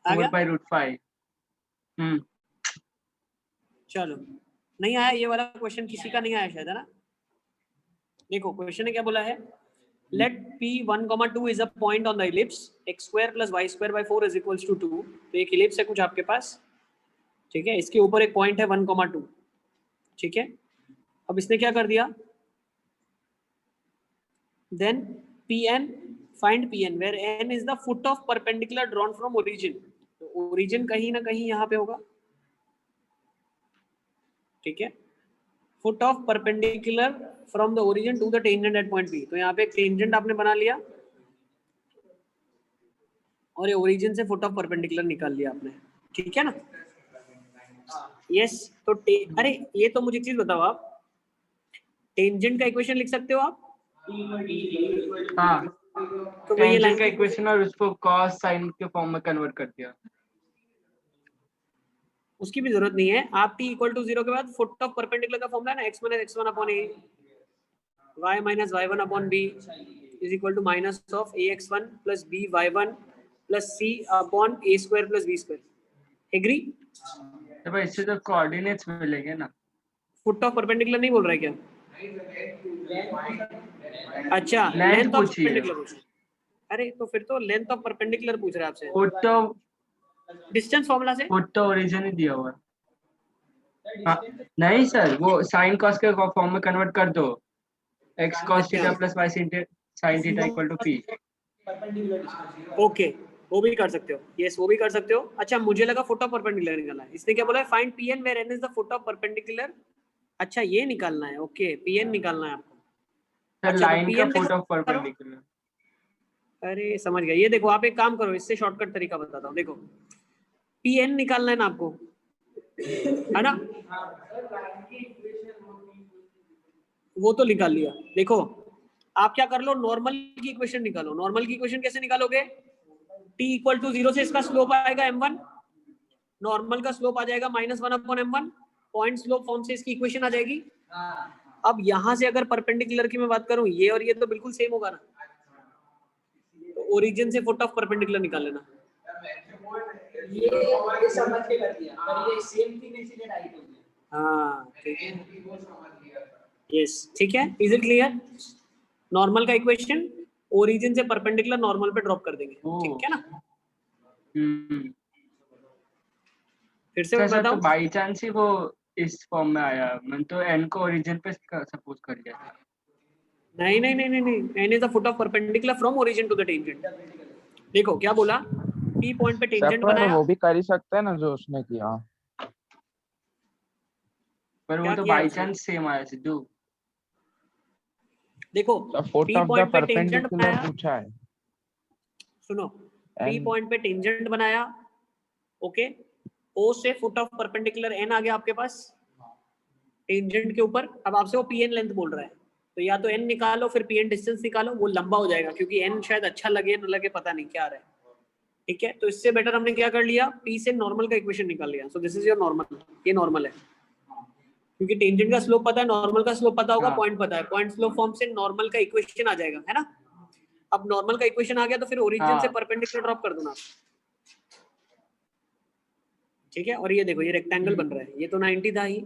आ गया? 4/√5। चलो, नहीं आया ये वाला क्वेश्चन, किसी का नहीं आया शायद, है ना? देखो क्वेश्चन ने क्या बोला है, let p1, 2 is a point on the ellipse x square plus y square by 4 is equals to 2। तो एक इलिप्स है कुछ आपके पास, ठीक है, इसके ऊपर एक पॉइंट है 1, 2, ठीक है। अब इसने क्या कर दिया, then pn, find pn where n is the foot of perpendicular drawn from origin। तो origin कहीं ना कहीं यहाँ पे होगा, ठीक है, foot of perpendicular from the origin to the tangent at point p। तो यहाँ पे एक टेंजेंट आपने बना लिया और ये ओरिजिन से फुट ऑफ परपेंडिकुलर निकाल लिया आपने, ठीक है ना? यस। तो अरे ये तो मुझे चीज बताओ, आप टेंजेंट का इक्वेशन लिख सकते हो आप? हाँ, तो वही टेंजेंट का इक्वेशन और उसको कॉस साइन के फॉर्म में कन्वर्ट कर दिया। उसकी भी जरूरत नहीं है, आप t इक्वल टू 0 के बाद फुट ऑफ परपेंडिकुलर का फॉर्मूला है ना, x minus x1 upon a, y minus y1 upon b is equal to minus of ax1 plus by1 plus c upon a square plus b square. Agree? तो भाई इससे तो coordinates मिलेंगे ना। Foot of perpendicular नहीं बोल रहा है क्या? अच्छा, लेंथ ऑफ परपेंडिकुलर पूछ रहा है। अरे तो फिर तो लेंथ ऑफ परपेंडिकुलर पूछ रहा है आपसे, फुट तो डिस्टेंस फॉर्मूला से। फुट तो ओरिजिन ही दिया हुआ है। हाँ, नहीं सर, वो साइन कॉस के फॉर्म में कन्वर्ट कर दो, x cos theta plus y sin theta equal to p। Okay, वो भी कर सकते हो, यस वो भी कर सकते हो। अच्छा मुझे लगा फुट ऑफ परपेंडिकुलर निकालना है, इसने क्या बोला है, find pn where n is the foot of perpendicular. अच्छा ये निकालना है, ओके pn निकालना है आपको। सर अच्छा तो लाइन का pn फुट ऑफ देखो, परपेंडिकुलर। अरे समझ गया, ये देखो आप एक काम करो, इससे शॉर्टकट तरीका बताता हूँ। देखो pn निकालना है ना आपको, है ना? वो तो निकाल लिया। देखो आप क्या कर लो, नॉर्मल की इक्वेशन निकालो। नॉर्मल की इक्वेशन कैसे निकालोगे, t इक्वल टू 0 से इसका स्लोप आएगा m1, नॉर्मल का स्लोप आ जाएगा -1 upon m1, point slope form से इसकी इक्वेशन आ जाएगी। अब यहां से अगर परपेंडिकुलर की मैं बात करूं, ये और ये तो बिल्कुल सेम होगा ना, तो ओरिजिन से फुट ऑफ परपेंडिकुलर निकाल लेना। ये समझ के कर दिया, पर ये सेम थिंग इसीलिए डाइट हो गया। हां ठीक है, यस ठीक है, इज इट क्लियर? नॉर्मल का इक्वेशन ओरिजिन से परपेंडिकुलर नॉर्मल पे ड्रॉप कर देंगे, ठीक है ना? फिर से सर बताऊं? तो बाई चांस ही वो इस फॉर्म में आया, मैंने तो n को ओरिजिन पे सपोज कर लिया था। नहीं नहीं नहीं नहीं नहीं, n is the foot of perpendicular from origin to the tangent. देखो क्या बोला, p पॉइंट पे टेंजेंट बनाया, वो भी कर ही सकते हैं ना जो उसने किया। पर वो तो बाई चांस सेम आया सिद्धू। देखो foot p of the point पे टेंजेंट परपेंडिकुलर बनाया, पूछा है। सुनो p पॉइंट पे टेंजेंट बनाया, ओके, o से फुट ऑफ परपेंडिकुलर n आ गया आपके पास टेंजेंट के ऊपर। अब आपसे वो pn लेंथ बोल रहा है, तो या तो n निकालो फिर pn डिस्टेंस निकालो, वो लंबा हो जाएगा क्योंकि n शायद अच्छा लगे न लगे पता नहीं क्या आ रहा है, ठीक है? तो इससे बेटर हमने क्या कर लिया, p से नॉर्मल का इक्वेशन निकाल लिया। So this is your normal, ये नॉर्मल है क्योंकि टेंजेंट का स्लोप पता है, नॉर्मल का स्लोप पता होगा, पॉइंट पता है, पॉइंट स्लोप फॉर्म से नॉर्मल का इक्वेशन आ जाएगा, है ना? अब नॉर्मल का इक्वेशन आ गया तो फिर ओरिजिन से परपेंडिकुलर ड्रॉप कर दो ना, ठीक है? और ये देखो ये रेक्टेंगल बन रहा है, ये तो 90 था ही,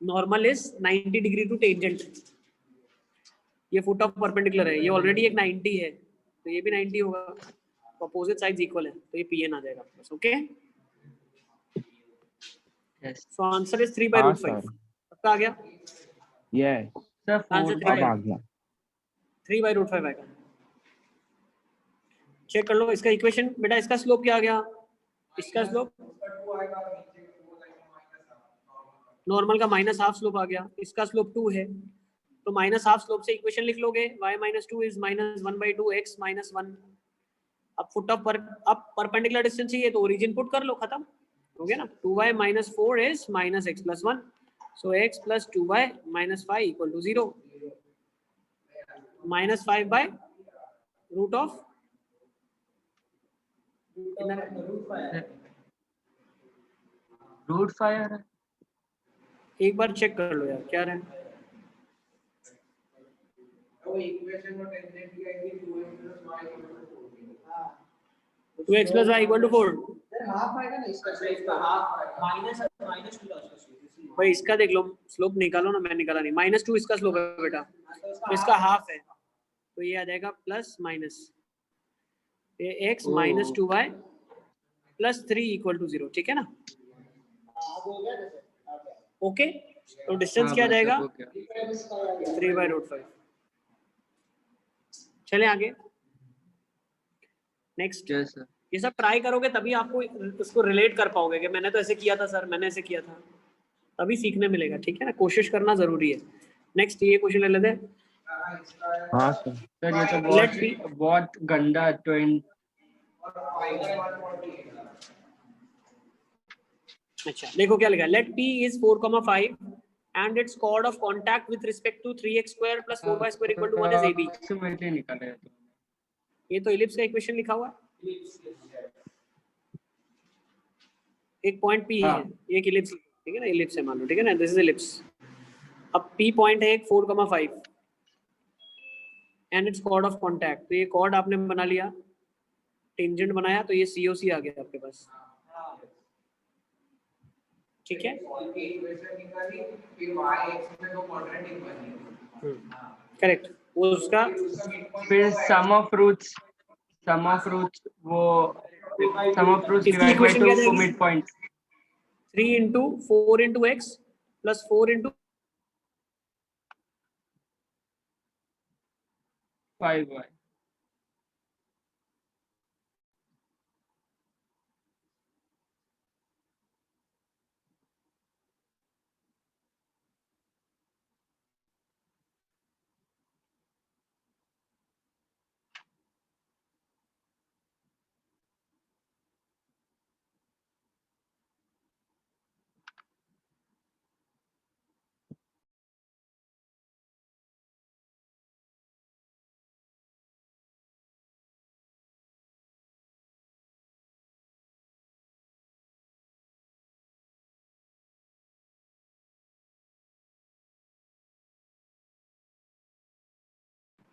normal is 90 degree to tangent, ये फुट ऑफ परपेंडिकुलर है, ये ऑलरेडी एक 90 है तो ये भी 90 होगा, अपोजिट साइड्स इक्वल है, तो ये pn आ जाएगा बस। Okay, so answer is 3/√5। पक्का आ गया? यस सर आंसर 3/√5 आएगा। चेक कर लो इसका इक्वेशन बेटा, इसका स्लोप क्या आ गया, इसका स्लोप नॉर्मल का -½ स्लोप आ गया, इसका स्लोप 2 है तो -½ स्लोप से इक्वेशन लिख लोगे, y - 2 इज -1/2 x - 1। अब फुट ऑफ अब परपेंडिकुलर डिस्टेंस चाहिए तो ओरिजिन पुट कर लो, खत्म हो गया ना। 2y - 4 is -x + 1, so x + 2y - 5 = 0, -5/√ऑफ √5 है। एक बार चेक कर लो यार क्या रहा है। 2x plus y equal to 4। Half आएगा ना इसका हाफ माइनस 2 का भाई इसका देख लो, स्लोप निकालो ना, मैं निकाला नहीं। -2 इसका स्लोप है बेटा, तो इसका हाफ है, तो ये आ जाएगा प्लस माइनस, ये x minus 2y plus 3 equal to 0, ठीक है ना। ओके, तो डिस्टेंस क्या आ जाएगा 3/√5। चले आगे नेक्स्ट। Yes sir. ये सब ट्राई करोगे तभी आपको इसको रिलेट कर पाओगे कि मैंने तो ऐसे किया था सर, मैंने ऐसे किया था, तभी सीखने मिलेगा, ठीक है ना। कोशिश करना जरूरी है। नेक्स्ट ये क्वेश्चन ले लेते हैं। हाँ सर। सर ये तो Let me- बहुत गंदा 20। अच्छा देखो क्या लिखा है, late p is 4,5 and its chord of contact with respect to 3x square plus 4y square equal to 1 is AB। Approximately निकाले तो ये तो इलिप्स का इक्वेशन लिखा हुआ है, एक पॉइंट p है, एक इलिप्स, ठीक है ना, इलिप्स है मान लो, ठीक है ना, दिस इज इलिप्स। अब p पॉइंट है एक 4,5 and it's chord of contact, तो ये कॉर्ड आपने बना लिया, टेंजेंट बनाया, तो ये COC आ गया आपके पास, ठीक है। करेक्ट, वो उसका फिर सम ऑफ रूट्स वो सम ऑफ रूट्स इसकी डिवाइड बाय equation क्या 2 जाएगी? Mid point 3 into 4 into x plus 4 into 5y।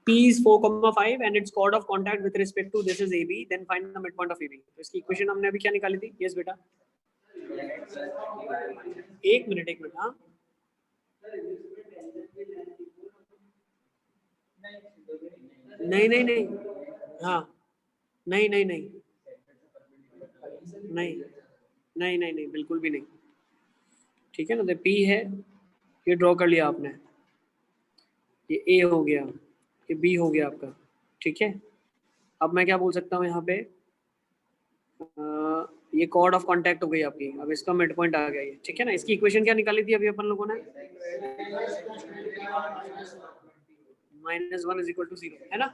p is 4,5 and its chord of contact with respect to this is AB, then find the midpoint of AB। तो इसकी equation हमने अभी क्या निकाली थी? Yes बेटा, एक मिनट, हाँ नहीं, हाँ नहीं, बिल्कुल भी नहीं, ठीक है ना। तो P है, ये ड्रॉ कर लिया आपने, ये A हो गया, ये B हो गया आपका, ठीक है। अब मैं क्या बोल सकता हूँ यहाँ पे, ये कॉर्ड ऑफ कांटेक्ट हो गई आपकी, अब इसका मिड पॉइंट आ गया ये, ठीक है ना। इसकी इक्वेशन क्या निकाली थी अभी अपन लोगों ने? -1 इज इक्वल टू 0, है ना।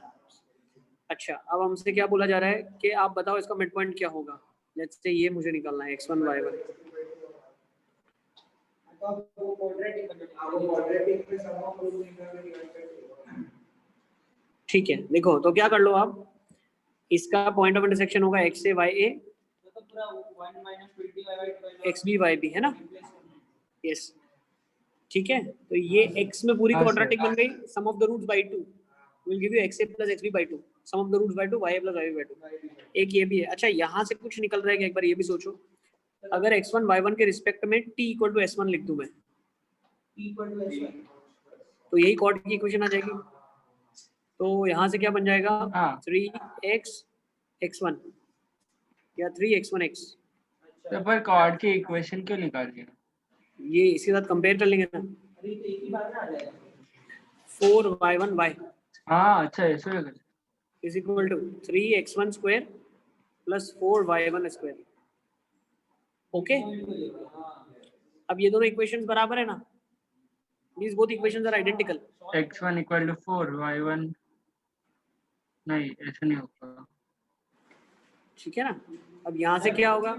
अच्छा, अब हमसे क्या बोला जा रहा है कि आप बताओ इसका मिड पॉइंट क्या होगा। लेट्स से ये मुझे निकालना है x1 y1, ठीक है। देखो तो क्या कर लो आप, इसका पॉइंट ऑफ इंटरसेक्शन होगा x से ya, xb yb, है ना। यस, ठीक है। तो ये x में पूरी हाँ, क्वाड्रेटिक बन गई, sum of the roots by 2 will give you xa plus xb by 2, sum of the roots by 2 ya plus yb by 2, एक ये भी है। अच्छा, यहाँ से कुछ निकल रहा है कि एक बार ये भी सोचो, अगर x1 y1 के रिस्पेक्ट में t इक्वल टू s1 लिख दूं मैं, तो यही कॉर्ड की इक्वेशन आ जाएगी। तो यहाँ से क्या बन जाएगा, हाँ। 3x x1 या 3x1 x, तो पर कॉर्ड की इक्वेशन क्यों निकाल दिया? ये इसके साथ कंपेयर कर लेंगे ना, 4y1 y हाँ अच्छा ऐसे लग रहा is equal to 3x1 square plus 4y1 square. Okay, अब ये दोनों इक्वेशंस बराबर है ना, these both equations are identical। है। x1 इक्वल टू 4 y1 नहीं ऐसा नहीं होगा। ठीक है ना। अब यहाँ से क्या होगा,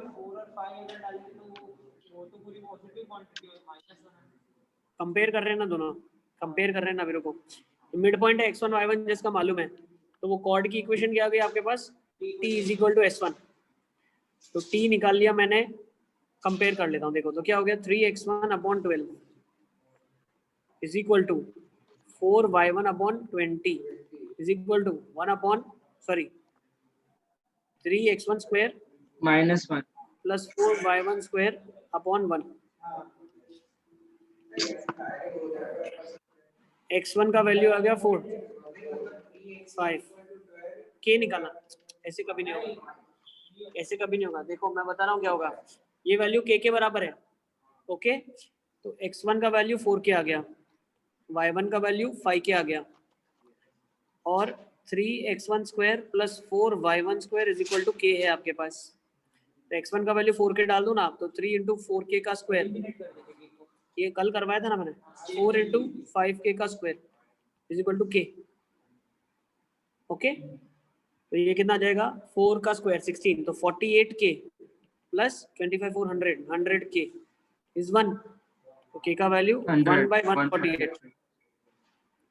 कंपेयर कर रहे हैं ना दोनों, कंपेयर कर रहे हैं ना मेरे को। मिड पॉइंट है x1 y1 जिसका मालूम है, तो वो कॉर्ड की इक्वेशन क्या आ गई आपके पास, t is equal to s1। तो t निकाल लिया मैंने, कंपेयर कर लेता हूँ। देखो तो क्या हो गया, 3x1 upon 12 is equal to 4y1 upon 20 is equal to 1 upon 3 3x1 square -1 plus 4y1 square upon 1। x1 का वैल्यू आ गया 4, 5 k निकालना। ऐसे कभी नहीं होगा, ऐसे कभी नहीं होगा। देखो मैं बता रहा हूँ क्या होगा, ये वैल्यू k के बराबर है, ओके। तो x1 का वैल्यू 4k आ गया, y1 का वैल्यू 5k आ गया, और 3x1 square plus 4y1 square is equal to k है आपके पास। तो x1 का वैल्यू 4k डाल दो ना आप, तो 3 इंटू 4k का स्क्वायर, ये कल करवाया था ना मैंने, 4 इंटू 5k का square is equal to k, okay. तो ये कितना आ जाएगा, 4 का स्क्वायर 16, तो 48k प्लस 25 400 100k इज 1, तो k का वैल्यू 1 by 148।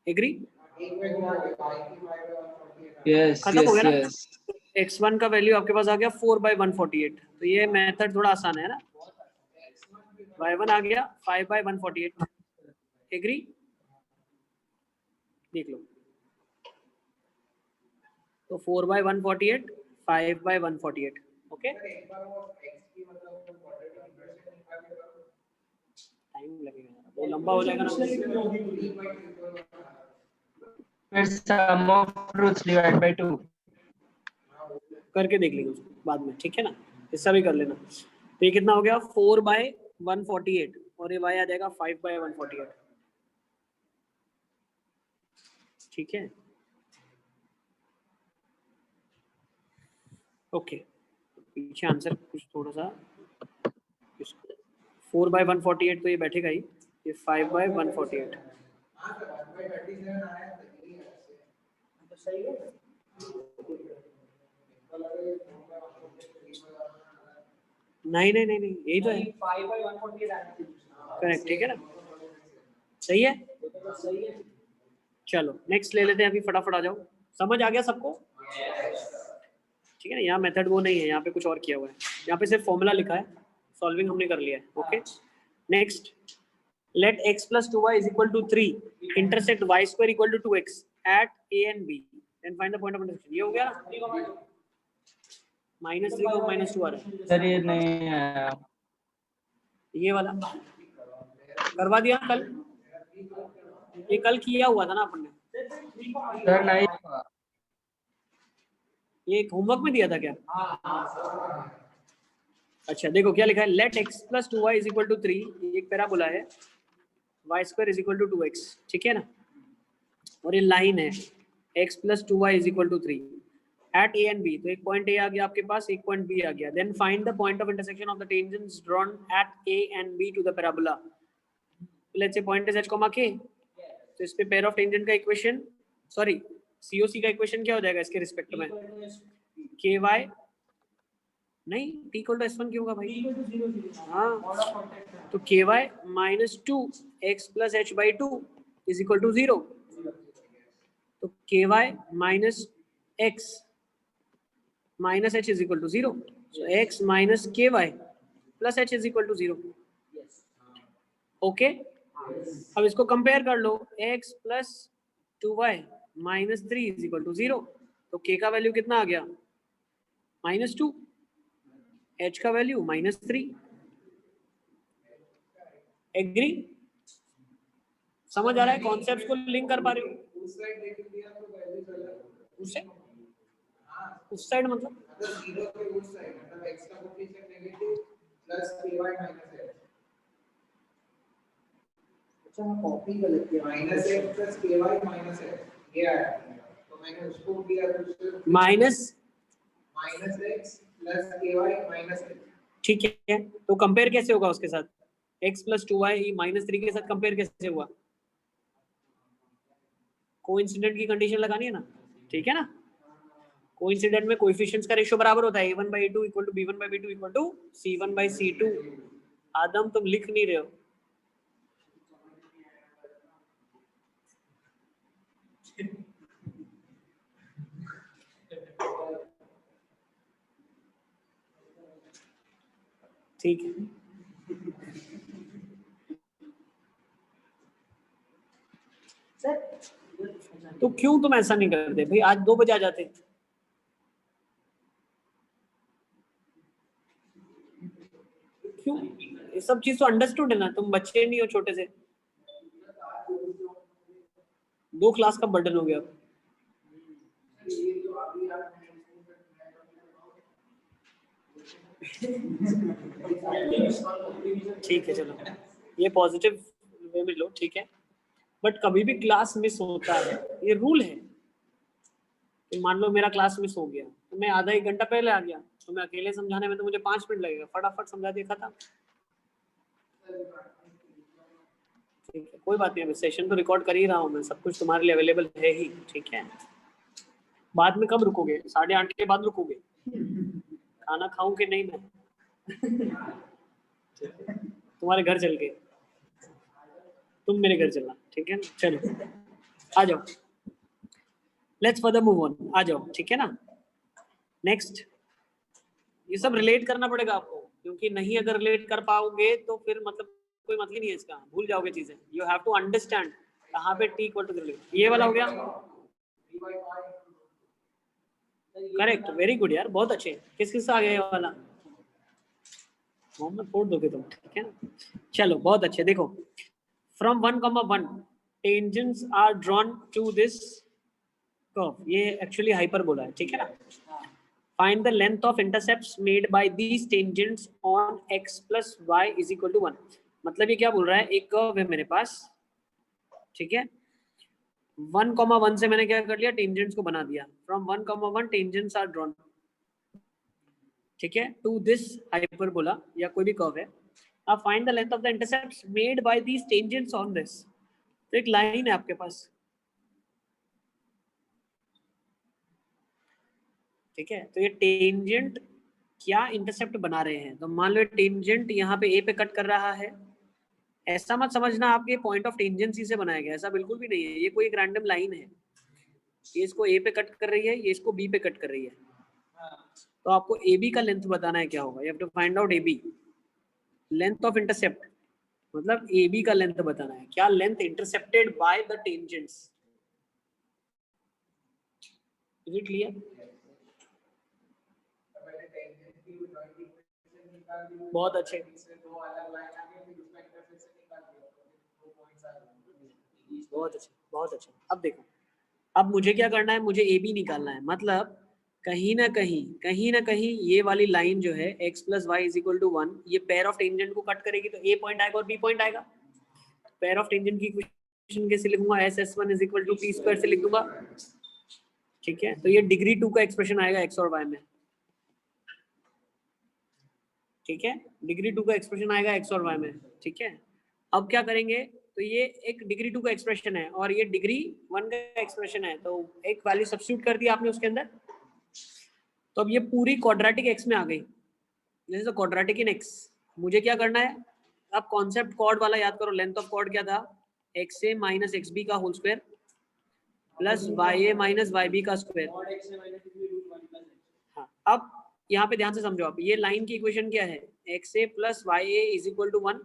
एग्री? यस खत्म हो यस गया ना। यस x1 का वैल्यू आपके पास आ गया 4 by 148, तो ये मेथड थोड़ा आसान है ना। y1 आ गया 5 by 148। एग्री? देख लो, तो 4 by 148, 5 by 148, ओके। टाइम लगेगा, वो लंबा हो जाएगा ना। फिर सम ऑफ रूट्स डिवाइड बाय 2 करके देख लेंगे उसको बाद में, ठीक है ना। हिस्सा भी कर लेना। तो ये कितना हो गया, 4 by 148, और ये y आ जाएगा 5 by 148, ठीक है, ओके। पीछे आंसर कुछ थोड़ा सा, 4 by 148 तो ये बैठेगा ही, ये 5 by 148। नहीं नहीं नहीं नहीं, यही तो है, 5 by 148 करेक्ट, ठीक है ना, सही है। चलो नेक्स्ट ले लेते हैं अभी, फटाफट आ जाओ। समझ आ गया सबको? ठीक है ना, यहाँ मेथड वो नहीं है, यहाँ पे कुछ और किया हुआ है, यहाँ पे सिर्फ फॉर्मूला लिखा है, सॉल्विंग हमने कर लिया है, okay. Next, let x plus 2y is equal to 3 intersect y square equal to 2x at a and b, then find the point of intersection। ये हो गया ना, -3 और -2 आ रहा है, सर ये नहीं आया। ये वाला करवा दिया कल, ये कल किया हुआ था ना अपन ने, सर नहीं, ये एक होमवर्क में दिया था क्या? अच्छा देखो क्या लिखा है, let x plus 2y is equal to 3, ये एक पैराबोला है, y square is equal to 2x, ठीक है ना, और ये लाइन है x plus 2y is equal to 3 at a and b, तो एक पॉइंट a आ गया आपके पास, एक पॉइंट b आ गया, then find the point of intersection of the tangents drawn at a and b to the parabola। let's say point is h, k, तो इस पे pair of tangent का इक्वेशन, सॉरी COC का equation क्या हो जाएगा इसके रिस्पेक्ट में, ky, नहीं t इक्वल टू s1 क्यों होगा भाई, हाँ, तो ky minus 2x plus h by 2 is equal to 0, तो ky minus x minus h is equal to 0, so x minus ky plus h is equal to 0, okay. अब इसको compare कर लो, x plus 2y minus 3 is equal to 0, तो k का value कितना आ गया, -2, h का वैल्यू -3। एग्री? समझ आ रहा है, कॉन्सेप्ट्स को लिंक कर पा रहे हो? उस साइड मतलब कॉपी गलत किया, -x plus ky minus h, ये आया, तो मैंने उसको किया, तो minus -x plus ky minus h, ठीक है, तो कंपेयर कैसे होगा उसके साथ, x प्लस 2y -3 के साथ कंपेयर कैसे हुआ, कोइंसिडेंट की कंडीशन लगानी है ना, ठीक है ना। कोइंसिडेंट में कोएफिशिएंट्स का रेशियो बराबर होता है, a1 by a2 equal to b1 by b2 equal to c1 by c2। Adam तुम लिख नहीं रहे हो, ठीक है। तो क्यों तुम ऐसा नहीं करते भाई, आज 2 बजे आ जाते, क्यों? ये सब चीज तो अंडरस्टूड है ना, तुम बच्चे नहीं हो छोटे से। 2 क्लास का बर्डन हो गया। ठीक है चलो, ये पॉजिटिव वे में लो, ठीक है। बट कभी भी क्लास मिस होता है, ये रूल है। कि मान लो मेरा क्लास मिस हो गया तो मैं आधा 1 घंटा पहले आ गया, तो मैं अकेले समझाने में तो मुझे 5 मिनट लगेगा, फटाफट समझा दिया, खत्म। ठीक है, कोई बात नहीं, अभी सेशन तो रिकॉर्ड कर ही रहा हूँ मैं, सब कुछ तुम्हारे लिए अवेलेबल है ही, ठीक है। बाद में कब रुकोगे? 8:30 के बाद रुकोगे? खाना खाऊं कि नहीं मैं? तुम्हारे घर चल के, तुम मेरे घर चलना, ठीक है ना? चलो आ जाओ, लेट्स फर्दर मूव ऑन, आ जाओ, ठीक है ना। नेक्स्ट, ये सब रिलेट करना पड़ेगा आपको, क्योंकि नहीं अगर रिलेट कर पाओगे तो फिर मतलब कोई मतलब नहीं है इसका, भूल जाओगे चीजें। यू हैव टू अंडरस्टैंड कहाँ पे टी इक्वल टू रिलेट। ये वाला हो गया, करेक्ट, वेरी गुड यार, बहुत अच्छे। किस किस आ गया ये वाला? मोहम्मद फोड़ दोगे तुम, ठीक है ना। चलो बहुत अच्छे, देखो from 1,1 tangents are drawn to this curve, ये एक्चुअली हाइपरबोला है, ठीक है ना। Find the length of intercepts made by these tangents on x plus y is equal to 1। मतलब ये क्या बोल रहा है, एक कर्व है मेरे पास, ठीक है। 1,1 से मैंने क्या कर लिया, टेंजेंट्स को बना दिया। फ्रॉम 1,1 टेंजेंट्स आर ड्रॉन, ठीक है, टू दिस हाइपरबोला या कोई भी कर्व है। अब find the length of the intercepts made by these tangents on this. तो एक लाइन है आपके पास, ठीक है। तो ये टेंजेंट क्या इंटरसेप्ट बना रहे हैं, तो मान लो टेंजेंट यहाँ पे ए पे कट कर रहा है। ऐसा मत समझना आपके पॉइंट ऑफ टेंजेंसी से बनाया गया, ऐसा बिल्कुल भी नहीं है। ये कोई एक रैंडम लाइन है, ये इसको ए पे कट कर रही है, ये इसको बी पे कट कर रही है। तो आपको ए बी का लेंथ बताना है क्या होगा, you have to find out A B length of intercept, मतलब ए बी का लेंथ बताना है, क्या length intercepted by the tangents. Is it clear? बहुत अच्छे, बहुत अच्छे, बहुत अच्छे। अब देखो, अब मुझे क्या करना है, मुझे ए बी निकालना है। मतलब कहीं ना कहीं ये वाली लाइन जो है x plus Y is equal to 1, ये पेयर ऑफ टेंजेंट को कट करेगी, तो ए पॉइंट आएगा और बी पॉइंट आएगा। पेयर ऑफ टेंजेंट की इक्वेशन कैसे लिखूंगा, s(s1) is equal to T square से लिख दूंगा, ठीक है। तो ये डिग्री 2 का एक्सप्रेशन आएगा x और y में, ठीक है। डिग्री 2 का एक्सप्रेशन आएगा x और y में, ठीक है। अब क्या करेंगे, तो ये एक डिग्री 2 का एक्सप्रेशन है और ये डिग्री 1 का एक्सप्रेशन है, तो एक वैल्यू सब्स्टिट्यूट कर दिया आपने उसके अंदर। तो अब ये पूरी क्वाड्रेटिक x में आ गई, this is the quadratic in x। मुझे क्या करना है, अब कॉन्सेप्ट कॉर्ड वाला याद करो। लेंथ ऑफ कॉर्ड क्या था, xa माइनस xb का whole square plus ya minus yb का स्क्वायर। हाँ, अब यहाँ पे ध्यान से समझो आप, ये लाइन की इक्वेशन क्या है, xa plus ya is equal to 1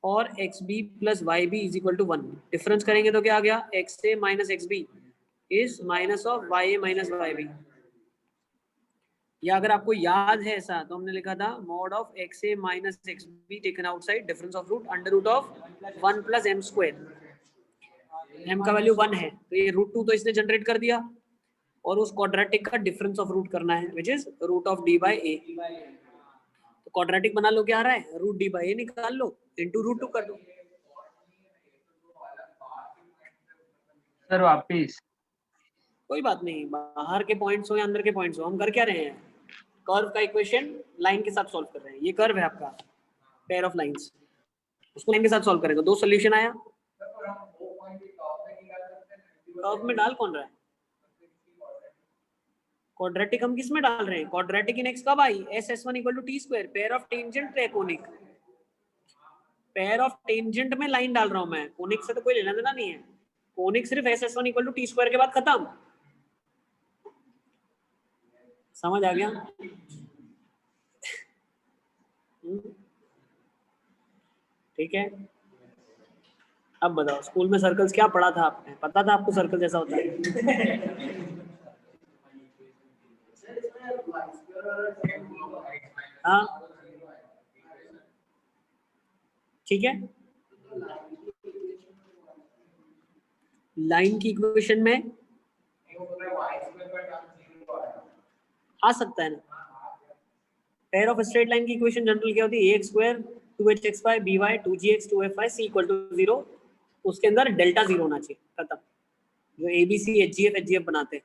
और xb plus yb is equal to 1। Difference करेंगे तो क्या आ गया, xa minus xb is minus of ya minus yb। या अगर आपको याद है ऐसा, तो हमने लिखा था mod of xa minus xb taken outside, difference of root under root of 1 plus m square. m का वैल्यू 1 है, तो ये रूट 2 तो इसने जनरेट कर दिया, और उस क्वाड्रेटिक का डिफरेंस ऑफ रूट करना है, which is root of d by a। तो क्वाड्रेटिक बना लो, क्या आ रहा है, रूट d बाई a निकाल लो, इंटू रूट 2 कर दो। सर वापिस कोई बात नहीं, बाहर के पॉइंट्स हो या अंदर के पॉइंट्स हो, हम कर क्या रहे हैं, कर्व का इक्वेशन लाइन के साथ सॉल्व कर रहे हैं। ये कर्व है आपका, पेयर ऑफ लाइंस, उसको लाइन के साथ सॉल्व करेंगे। 2 सॉल्यूशन आया, कर्व में डाल कौन रहा है, क्वाड्रेटिक हम किस में डाल रहे हैं, क्वाड्रेटिक इन x कब आई, s(s1) equal to T square, pair of tangent ट्राइकोनिक। पेयर ऑफ टेंजेंट में लाइन डाल रहा हूं मैं, कोनिक से तो कोई लेना देना नहीं है। कोनिक सिर्फ s(s1) equal to T square के बाद खत्म। समझ आ गया? ठीक है। अब बताओ, स्कूल में सर्कल्स क्या पढ़ा था आपने, पता था आपको सर्कल जैसा होता है? हाँ, ठीक है, लाइन की इक्वेशन में आ सकता है ना। पेयर ऑफ स्ट्रेट लाइन की इक्वेशन जनरल क्या होती है, ax square 2hx by by 2gx 2fy c equal to 0, उसके अंदर डेल्टा 0 होना चाहिए, खत्म। जो abc hgf बनाते हैं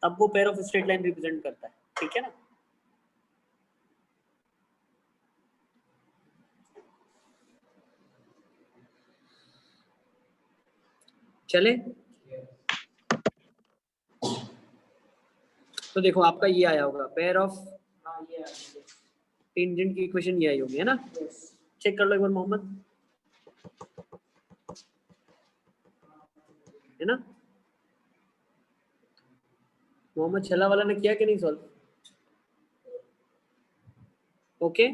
तब वो pair of straight line represent करता है, ठीक है ना। चले, तो देखो आपका ये आया होगा पेयर ऑफ टेंजेंट की इक्वेशन ये आई होगी, है ना। चेक कर लो एक बार मोहम्मद, है ना। मोहम्मद छला वाला ने किया कि नहीं सॉल्व? ओके,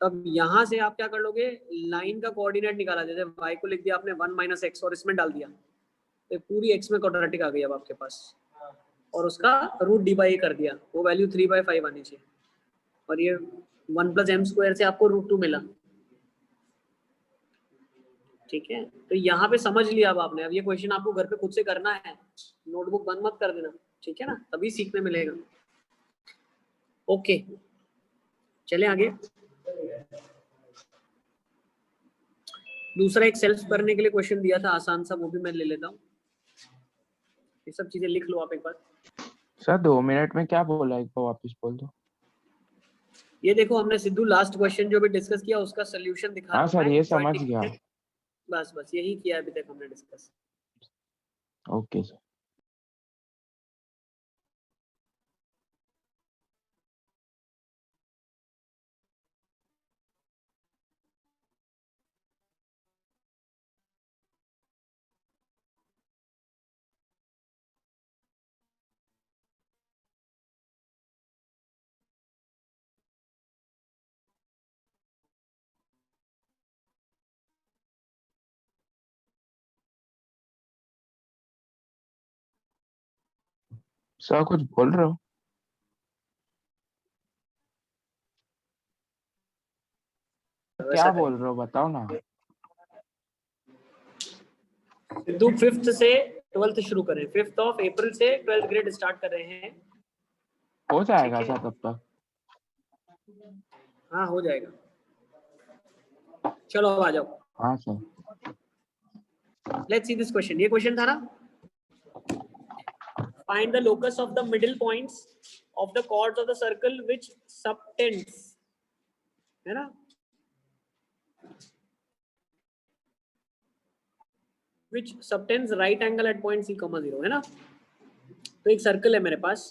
तब यहां से आप क्या कर लोगे, लाइन का कोऑर्डिनेट निकाला, जैसे y को लिख दिया आपने 1 - x और इसमें डाल दिया, तो पूरी x में क्वाड्रेटिक आ गई अब आपके पास, और उसका रूट डी बाई कर दिया, वो वैल्यू 3/5 आनी चाहिए, और ये 1 + m² से आपको √2 मिला, ठीक है। तो यहाँ पे समझ लिया अब आपने, अब ये क्वेश्चन आपको घर पे खुद से करना है, नोटबुक बंद मत कर देना, ठीक है ना, तभी सीखने मिलेगा। ओके, चले आगे। दूसरा एक सेल्फ करने के लिए क्वेश्चन दिया था आसान सा, वो भी मैं ले लेता हूँ। ये सब चीजें लिख लो आप एक बार। सर 2 मिनट में क्या बोला, एक बार वापस बोल दो। ये देखो हमने सिद्धू लास्ट क्वेश्चन जो भी डिस्कस किया उसका सोल्यूशन दिखा रहा हाँ हूं सर, मैं, ये joint समझ गया। equation। बस यही किया अभी तक हमने डिस्कस। Okay sir. सर कुछ बोल रहे हो? क्या बोल रहे हो बताओ ना। सिद्धू 5th से 12th शुरू करें, 5th ऑफ अप्रैल से 12th ग्रेड स्टार्ट कर रहे हैं। हो जाएगा ठीक है? सर तब तक? हाँ हो जाएगा, चलो अब आ जाओ। हाँ sir. Let's see this question, ये क्वेश्चन था ना, find the locus of the middle points of the chords of the circle which subtends, है ना, which subtends right angle at point c, 0, है ना। तो एक सर्कल है मेरे पास,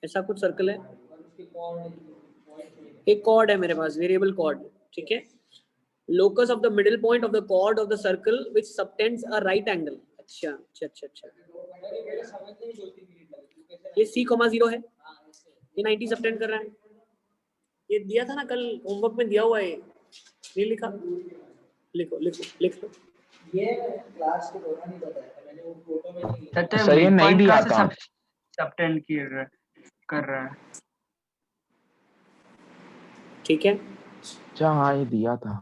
ऐसा कुछ सर्कल है, एक कॉर्ड है मेरे पास, वेरिएबल कॉर्ड, ठीक है। Locus of the middle point of the chord of the circle which subtends a right angle. अच्छा, ये c, 0 है, ये 90 सबटेंड कर रहा है, ये दिया था ना कल होमवर्क में, दिया हुआ है, नहीं लिखा, लिखो लिख लो। ये क्लास के दौरान ही बताया था मैंने, वो फोटो में नहीं लिखा। सर ये नहीं दिया था। सबटेंड कर रहा है, ठीक है। अच्छा हाँ ये दिया था।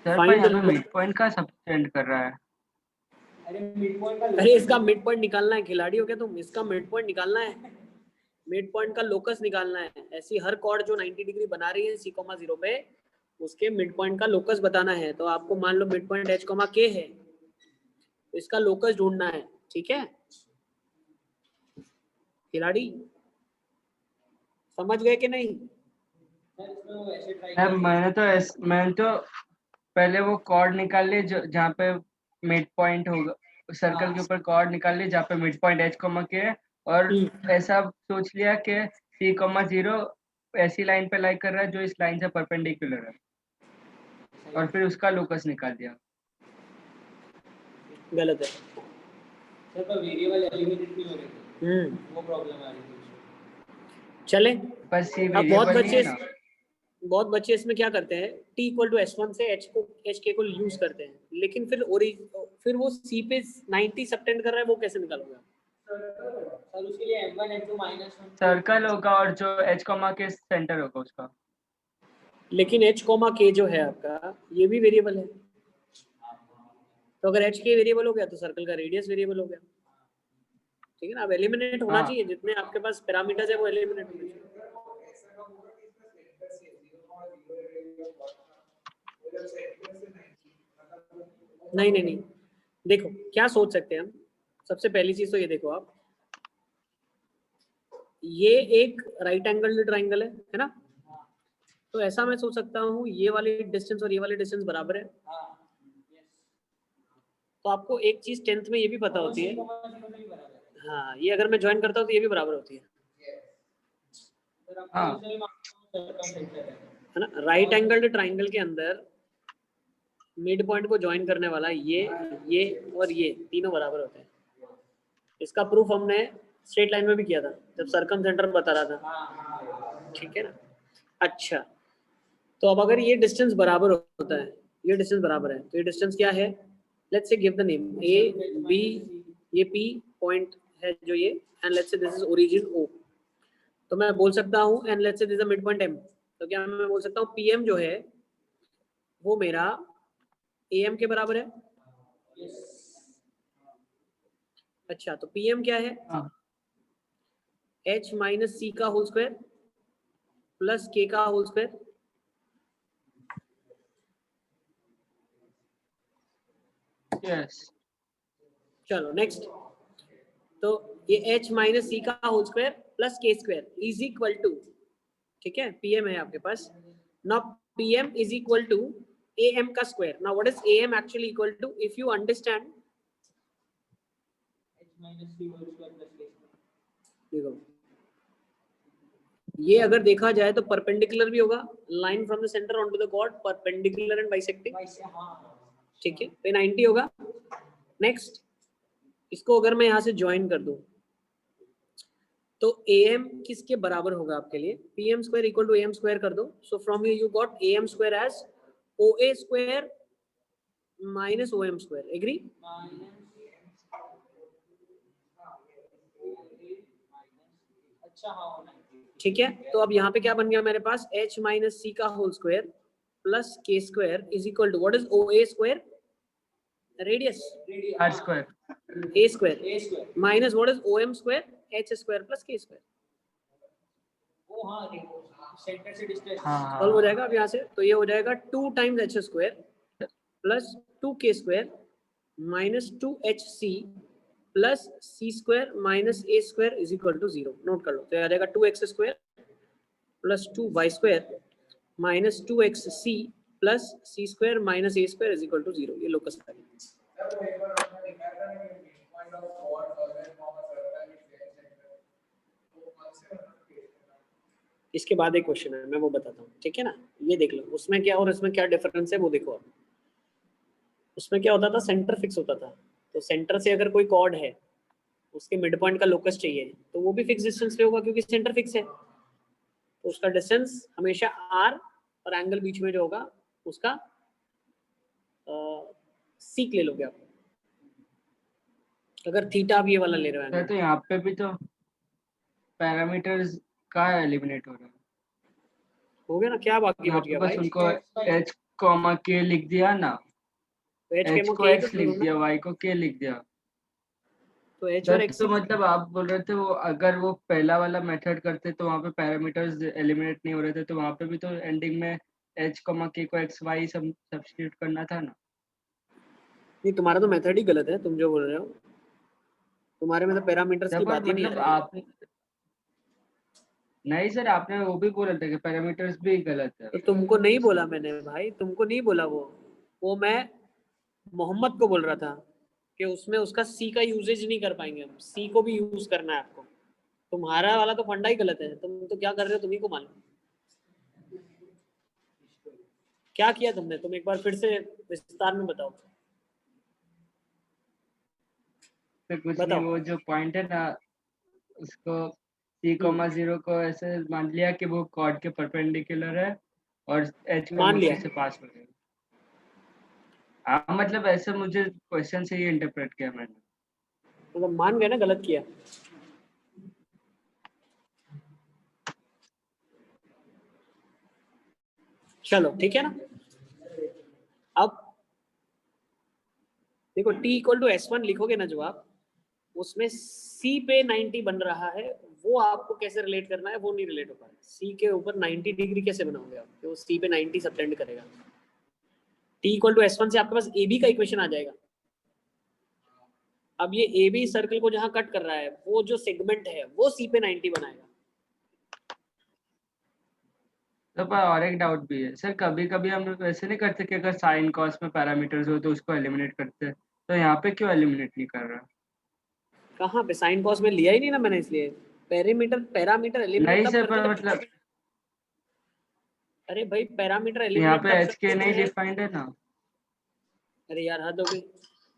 सर पर Find यहाँ the पे मिड पॉइंट का सबटेंड कर रहा है। अरे इसका मिड पॉइंट निकालना है, खिलाड़ी हो क्या तुम, इसका मिड पॉइंट निकालना है, मिड पॉइंट का लोकस निकालना है। ऐसी हर कॉर्ड जो 90 डिग्री बना रही है c, 0 पे, उसके मिड पॉइंट का लोकस बताना है। तो आपको मान लो मिड पॉइंट h, k है, तो इसका लोकस ढूंढना है, ठीक है खिलाड़ी, समझ गए कि नहीं? मैंने तो पहले वो कॉर्ड निकाल लिए जहाँ पे मिड पॉइंट होगा, सर्कल के ऊपर कॉर्ड निकाल लिए जहाँ पे मिड पॉइंट h, k है, और ऐसा सोच लिया कि c, 0 ऐसी लाइन पे लाई कर रहा है जो इस लाइन से परपेंडिकुलर है, और फिर उसका लोकस निकाल दिया। गलत है, सर पर वेरिएबल एलिमिनेट नहीं हो रही थी, वो प्रॉब्लम आ रही थी। चले, बस ये अब वेरिएबल नहीं है ना। बहुत बच्चे इसमें क्या करते हैं, t = s1 से hk को यूज करते हैं, लेकिन फिर वो c पे 90 सबटेंड कर रहा है, वो कैसे निकालोगे? सर उसके लिए m1 m2 -1 सर्कल होगा और जो h, k सेंटर होगा उसका लेकिन h कॉमा k जो है आपका ये भी वेरिएबल है, तो अगर h k वेरिएबल हो गया तो सर्कल का रेडियस वेरिएबल हो गया, ठीक है ना। अब एलिमिनेट होना हाँ। चाहिए, जितने आपके पास पैरामीटर्स है वो एलिमिनेट होने चाहिए। नहीं नहीं नहीं, देखो क्या सोच सकते हैं हम। सबसे पहली चीज तो ये देखो आप, ये एक राइट एंगल ट्राइंगल है ना, तो ऐसा मैं सोच सकता हूँ ये वाली डिस्टेंस और ये वाली डिस्टेंस बराबर है। तो आपको एक चीज 10th में ये भी पता होती है, हाँ, ये अगर मैं ज्वाइन करता हूँ तो ये भी बराबर होती है हाँ। है ना। राइट एंगल ट्राइंगल के अंदर मिड पॉइंट को ज्वाइन करने वाला ये और ये तीनों बराबर होते हैं। इसका प्रूफ हमने स्ट्रेट लाइन में भी किया था जब सर्कम सेंटर बता रहा था, ठीक है ना। अच्छा, तो अब अगर ये डिस्टेंस बराबर होता है, ये डिस्टेंस बराबर है, तो ये डिस्टेंस क्या है, let's say give the name A B, ये पी पॉइंट है जो ये, and let's say this is origin O. तो मैं बोल सकता हूँ and let's say this is mid point M, तो क्या मैं बोल सकता हूँ पी एम जो है वो मेरा ए एम के बराबर है। अच्छा, तो पी एम क्या है, हाँ। h माइनस सी का होल स्क्वायर प्लस k का होल स्क्वायर। यस। चलो नेक्स्ट, तो ये h माइनस सी का whole square plus k square is equal to, ठीक है, pm है आपके पास। Now pm is equal to am का स्क्वायर। Now what is am actually equal to, if you understand, देखो ये अगर देखा जाए तो परपेंडिकुलर भी होगा, line from the centre on to the chord, perpendicular and bisecting, ठीक है, तो 90 होगा। नेक्स्ट, इसको अगर मैं यहाँ से ज्वाइन कर दूं तो am किसके बराबर होगा आपके लिए, pm square equal to am square कर दो। So from you got am square as oa square minus om square, agree. ठीक है, तो अब यहाँ पे क्या बन गया मेरे पास, h माइनस सी का whole square plus k square is equal to what is oa square, radius, R square, a square minus what is om square, h square plus k square. हाँ सॉल्व हो हाँ। जाएगा अब यहाँ से, तो ये हो जाएगा 2 times h square plus 2k square minus 2hc plus c square minus a square is equal to 0। Note कर लो, तो ये आ जाएगा 2x square plus 2y square minus 2xc plus c square minus a square is equal to 0। ये locus आ गया। इसके बाद एक क्वेश्चन है, मैं वो बताता हूँ, ठीक है ना। ये देख लो उसमें क्या और इसमें क्या डिफरेंस है वो देखो आप। उसमें क्या होता था, सेंटर फिक्स होता था, तो सेंटर से अगर कोई कॉर्ड है उसके मिड पॉइंट का लोकस चाहिए तो वो भी फिक्स डिस्टेंस पे होगा क्योंकि सेंटर फिक्स है, तो उसका डिस्टेंस हमेशा r और एंगल बीच में जो होगा उसका सीक ले लोगे आप, अगर थीटा आप ये वाला ले रहे हो सर एंगल। तो यहाँ पे भी तो पैरामीटर्स का एलिमिनेट हो रहा है। हो गया ना, क्या बाकी यहाँ बच पे गया बस भाई, उनको h कॉमा k लिख दिया ना, तो h h के को k x लिख दिया, y को k लिख दिया। तो h और सर x तो मतलब आप बोल रहे थे वो अगर वो पहला वाला मेथड करते तो वहाँ पे पैरामीटर्स एलिमिनेट नहीं हो रहे थे, तो वहाँ पे भी तो एंडिंग में h कॉमा k को x y सब सब्स्टिट्यूट करना था ना। नहीं, तुम्हारा तो मेथड ही गलत है, तुम जो बोल रहे हो, तुम्हारे में तो पैरामीटर्स की पर बात ही नहीं आ मतलब रही। आप नहीं सर, आपने वो भी बोला था कि पैरामीटर्स भी गलत है। तो तुमको नहीं बोला मैंने भाई, तुमको नहीं बोला, वो मैं मोहम्मद को बोल रहा था कि उसमें उसका सी का यूजेज नहीं कर पाएंगे हम, सी को भी यूज करना है आपको। तुम्हारा वाला तो फंडा ही गलत है, तुम तो क्या कर रहे हो तुम्ही को मालूम। क्या किया तुमने, तुम एक बार फिर से विस्तार में बताओ। तो कुछ नहीं, बताओ। वो जो पॉइंट है ना उसको c कॉमा 0 को ऐसे मान लिया कि वो कॉर्ड के परपेंडिकुलर है और h मान कॉमा लिया, k से पास हो रहा है। हाँ मतलब ऐसे मुझे क्वेश्चन से ही इंटरप्रेट किया मैंने। मतलब मान गए ना गलत किया। चलो ठीक है ना। अब देखो t इक्वल टू S1 लिखोगे ना जो आप, उसमें C पे 90 बन रहा है, वो आपको कैसे रिलेट करना है वो नहीं रिलेट हो पा रहा है। C के ऊपर 90 डिग्री कैसे बनाओगे आप, तो C पे 90 सबटेंड करेगा। t इक्वल टू S1 से आपके पास AB का इक्वेशन आ जाएगा। अब ये AB सर्कल को जहां कट कर रहा है, वो जो सेगमेंट है वो C पे 90 बनाएगा। तो पर और एक डाउट भी है सर, कभी कभी हम लोग वैसे नहीं करते कि अगर साइन कॉस में पैरामीटर्स हो तो उसको एलिमिनेट करते हैं, तो यहाँ पे क्यों एलिमिनेट नहीं कर रहा? कहाँ पे साइन कॉस में लिया ही नहीं ना मैंने, इसलिए पैरामीटर एलिमिनेट नहीं तब सर, करते पर जब, मतलब अरे भाई पैरामीटर यहाँ एलिमिनेट पे तब एच के करते नहीं हैं। डिफाइंड है ना। अरे यार हद हो गई,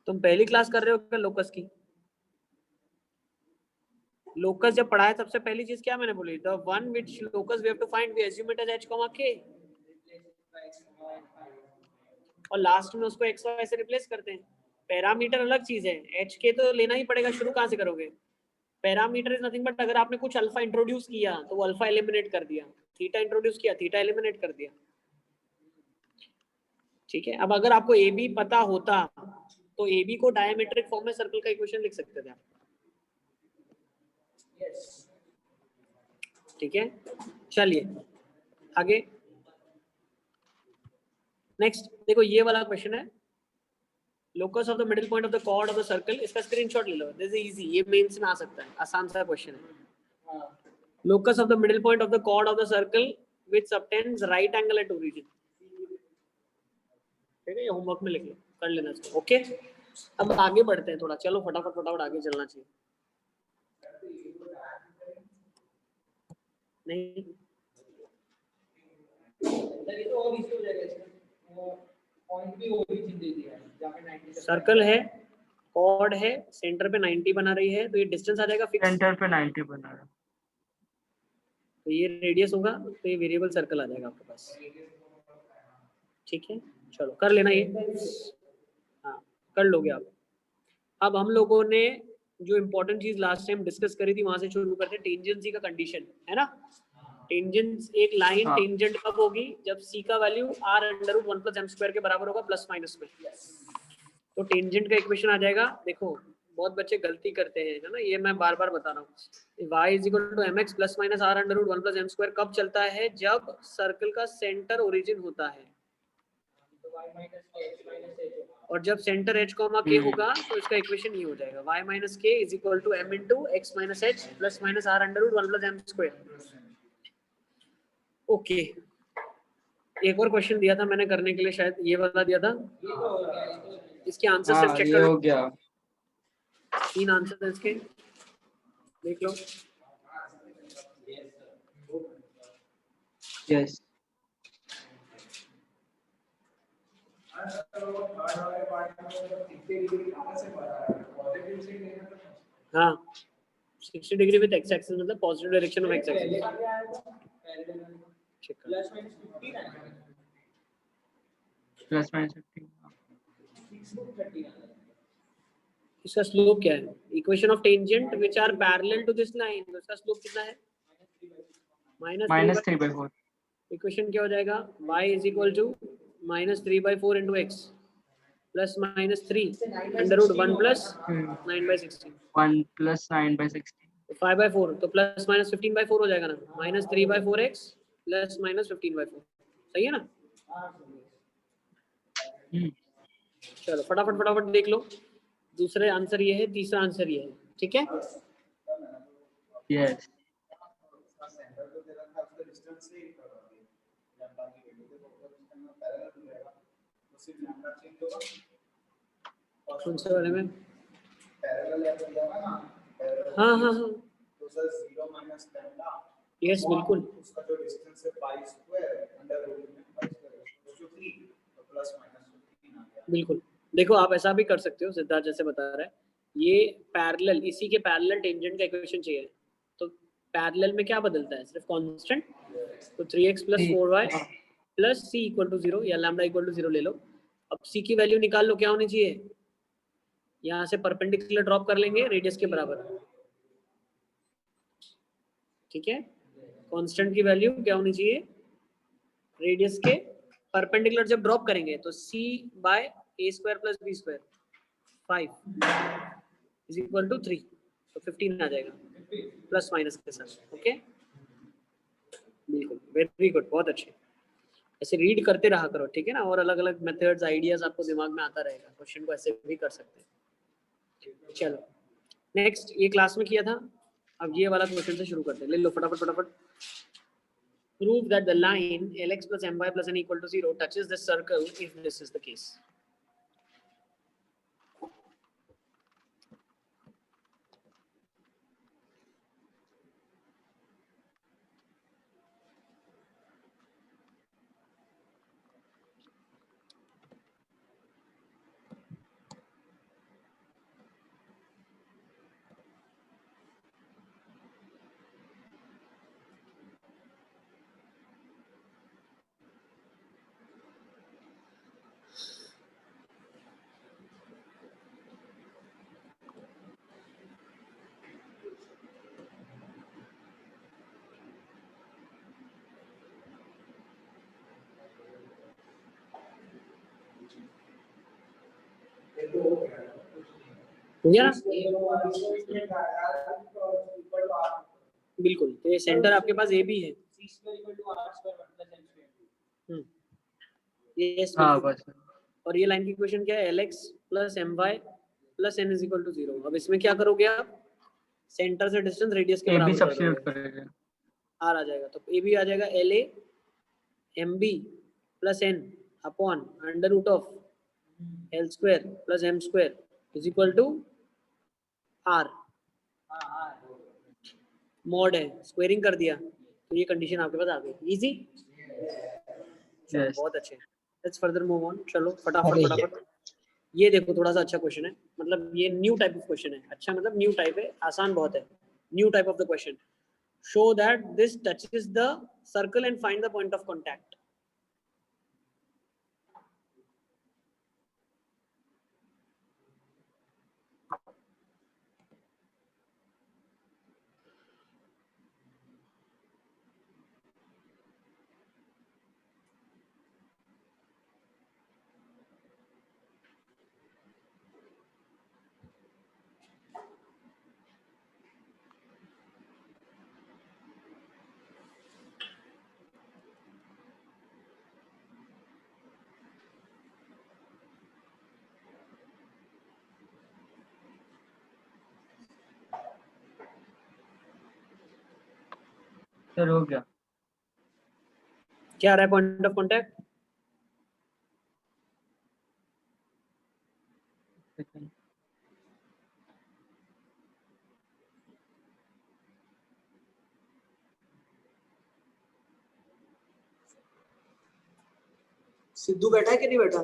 तुम पहली क्लास कर रहे हो क्या लोकस की? लोकस जब पढ़ाया सबसे पहली चीज क्या मैंने बोली, the one which locus we have to find we assume it as h, k, और लास्ट में उसको x y से रिप्लेस करते हैं। पैरामीटर अलग चीज है, h k तो लेना ही पड़ेगा, शुरू कहां से करोगे? पैरामीटर इज नथिंग बट अगर आपने कुछ अल्फा इंट्रोड्यूस किया तो वो अल्फा एलिमिनेट कर दिया, थीटा इंट्रोड्यूस किया थीटा एलिमिनेट कर दिया। ठीक है, अब अगर आपको ए बी पता होता तो ए बी को डायमेट्रिक फॉर्म में सर्कल का इक्वेशन लिख सकते थे आप। ठीक है, चलिए आगे नेक्स्ट देखो, ये वाला क्वेश्चन है, locus of the middle point of the chord of the circle. इसका स्क्रीनशॉट ले लो, दिस इज इजी, ये मेंस में आ सकता है, आसान सा क्वेश्चन है। Locus of the middle point of the chord of the circle which subtends right angle at origin. ठीक है, ये होमवर्क में लिख लो, कर लेना इसको। ओके, अब आगे बढ़ते हैं थोड़ा, चलो फटाफट आगे चलना चाहिए। नहीं सर्कल है, कॉर्ड है, सेंटर पे 90 बना रही है, तो ये डिस्टेंस आ जाएगा फिक्स, सेंटर पे 90 बना रहा। तो ये रेडियस होगा, तो ये वेरिएबल सर्कल आ जाएगा आपके पास। ठीक है, चलो कर लेना ये, हाँ कर लोगे आप। अब हम लोगों ने जो इम्पोर्टेंट चीज लास्ट टाइम डिस्कस करी थी वहां से शुरू करते हैं, टेंजेंसी का कंडीशन है ना। टेंजेंस, एक लाइन हाँ। टेंजेंट कब होगी, जब c का वैल्यू r√1+m² के बराबर होगा प्लस माइनस में, तो टेंजेंट का इक्वेशन आ जाएगा। देखो बहुत बच्चे गलती करते हैं है ना, ये मैं बार बार बता रहा हूँ, y = mx + r√1+m² कब चलता है, जब सर्कल का सेंटर ओरिजिन होता है, और जब सेंटर h, k होगा तो इसका इक्वेशन ये हो जाएगा, y - k = m × x - h + r√1+m²। Okay, एक और क्वेश्चन दिया था मैंने करने के लिए, शायद ये वाला दिया था, इसके आंसर सिर्फ हाँ चेक ये कर हो लो, गया। 3 आंसर है इसके, देख लो। यस हाँ 60 डिग्री विद x एक्सिस मतलब positive direction of x axis. +-15। इसका स्लोप क्या है, equation of tangent which are parallel to this line, तो इसका स्लोप कितना है, -3/4। इक्वेशन क्या हो जाएगा, y = -3/4 × x +-3 √1 + 9/16, 1 + 9/16, 5/4 तो +-15/4 हो जाएगा ना, -3/4x +-15/4, सही है ना। चलो फटाफट देख लो, दूसरे आंसर ये है, तीसरा आंसर ये है। ठीक है, यस कौन से वाले में, हाँ तो सर 0 - यस बिल्कुल, उसका जो डिस्टेंस है π² √में π² जो 3 तो +-15 आ गया। बिल्कुल। देखो आप ऐसा भी कर सकते हो, सिद्धार्थ जैसे बता रहा है, ये पैरेलल, इसी के पैरेलल टेंजेंट का इक्वेशन चाहिए, तो पैरेलल में क्या बदलता है, सिर्फ कांस्टेंट, तो 3x + 4y + c = 0 या λ = 0 ले लो। अब c की वैल्यू निकाल लो, क्या होनी चाहिए, यहाँ से परपेंडिकुलर ड्रॉप कर लेंगे रेडियस के बराबर। ठीक है, कांस्टेंट की वैल्यू क्या होनी चाहिए, रेडियस के परपेंडिकुलर जब ड्रॉप करेंगे तो c by a square plus b square 5 is equal to 3, तो 15 आ जाएगा प्लस माइनस के साथ। ओके, बिल्कुल, वेरी गुड, बहुत अच्छे। ऐसे रीड करते रहा करो, ठीक है ना, और अलग अलग मेथड्स आइडियाज आपको दिमाग में आता रहेगा, क्वेश्चन को ऐसे भी कर सकते हैं। चलो नेक्स्ट, ये क्लास में किया था, अब ये वाला क्वेश्चन से शुरू करते हैं, ले लो फटाफट फटाफट। Prove that the line lx plus my plus n equal to 0 touches this circle if this is the case. समझा ना? बिल्कुल, तो ये सेंटर आपके पास ए बी है। यस, हाँ बस। और ये लाइन की इक्वेशन क्या है, lx plus my plus n is equal to 0। अब इसमें क्या करोगे आप, सेंटर से डिस्टेंस रेडियस के ए बी बराबर कर सब्स्टिट्यूट दोगे, करेंगे। r आ जाएगा, तो ए बी आ जाएगा la mb plus n upon under root of l square plus m square is equal to r। Mod है, स्क्वेयरिंग कर दिया, तो ये कंडीशन आपके पास आ गई। Easy, Yes. बहुत अच्छे। लेट्स फर्दर मूव ऑन, चलो फटाफट फटाफट। ये देखो थोड़ा सा अच्छा क्वेश्चन है, मतलब ये न्यू टाइप ऑफ क्वेश्चन है। अच्छा मतलब न्यू टाइप है, आसान बहुत है। New type of the question, show that this touches the circle and find the point of contact. Sir हो गया। क्या आ रहा है पॉइंट ऑफ कॉन्टैक्ट? सिद्धू बैठा है कि नहीं बैठा?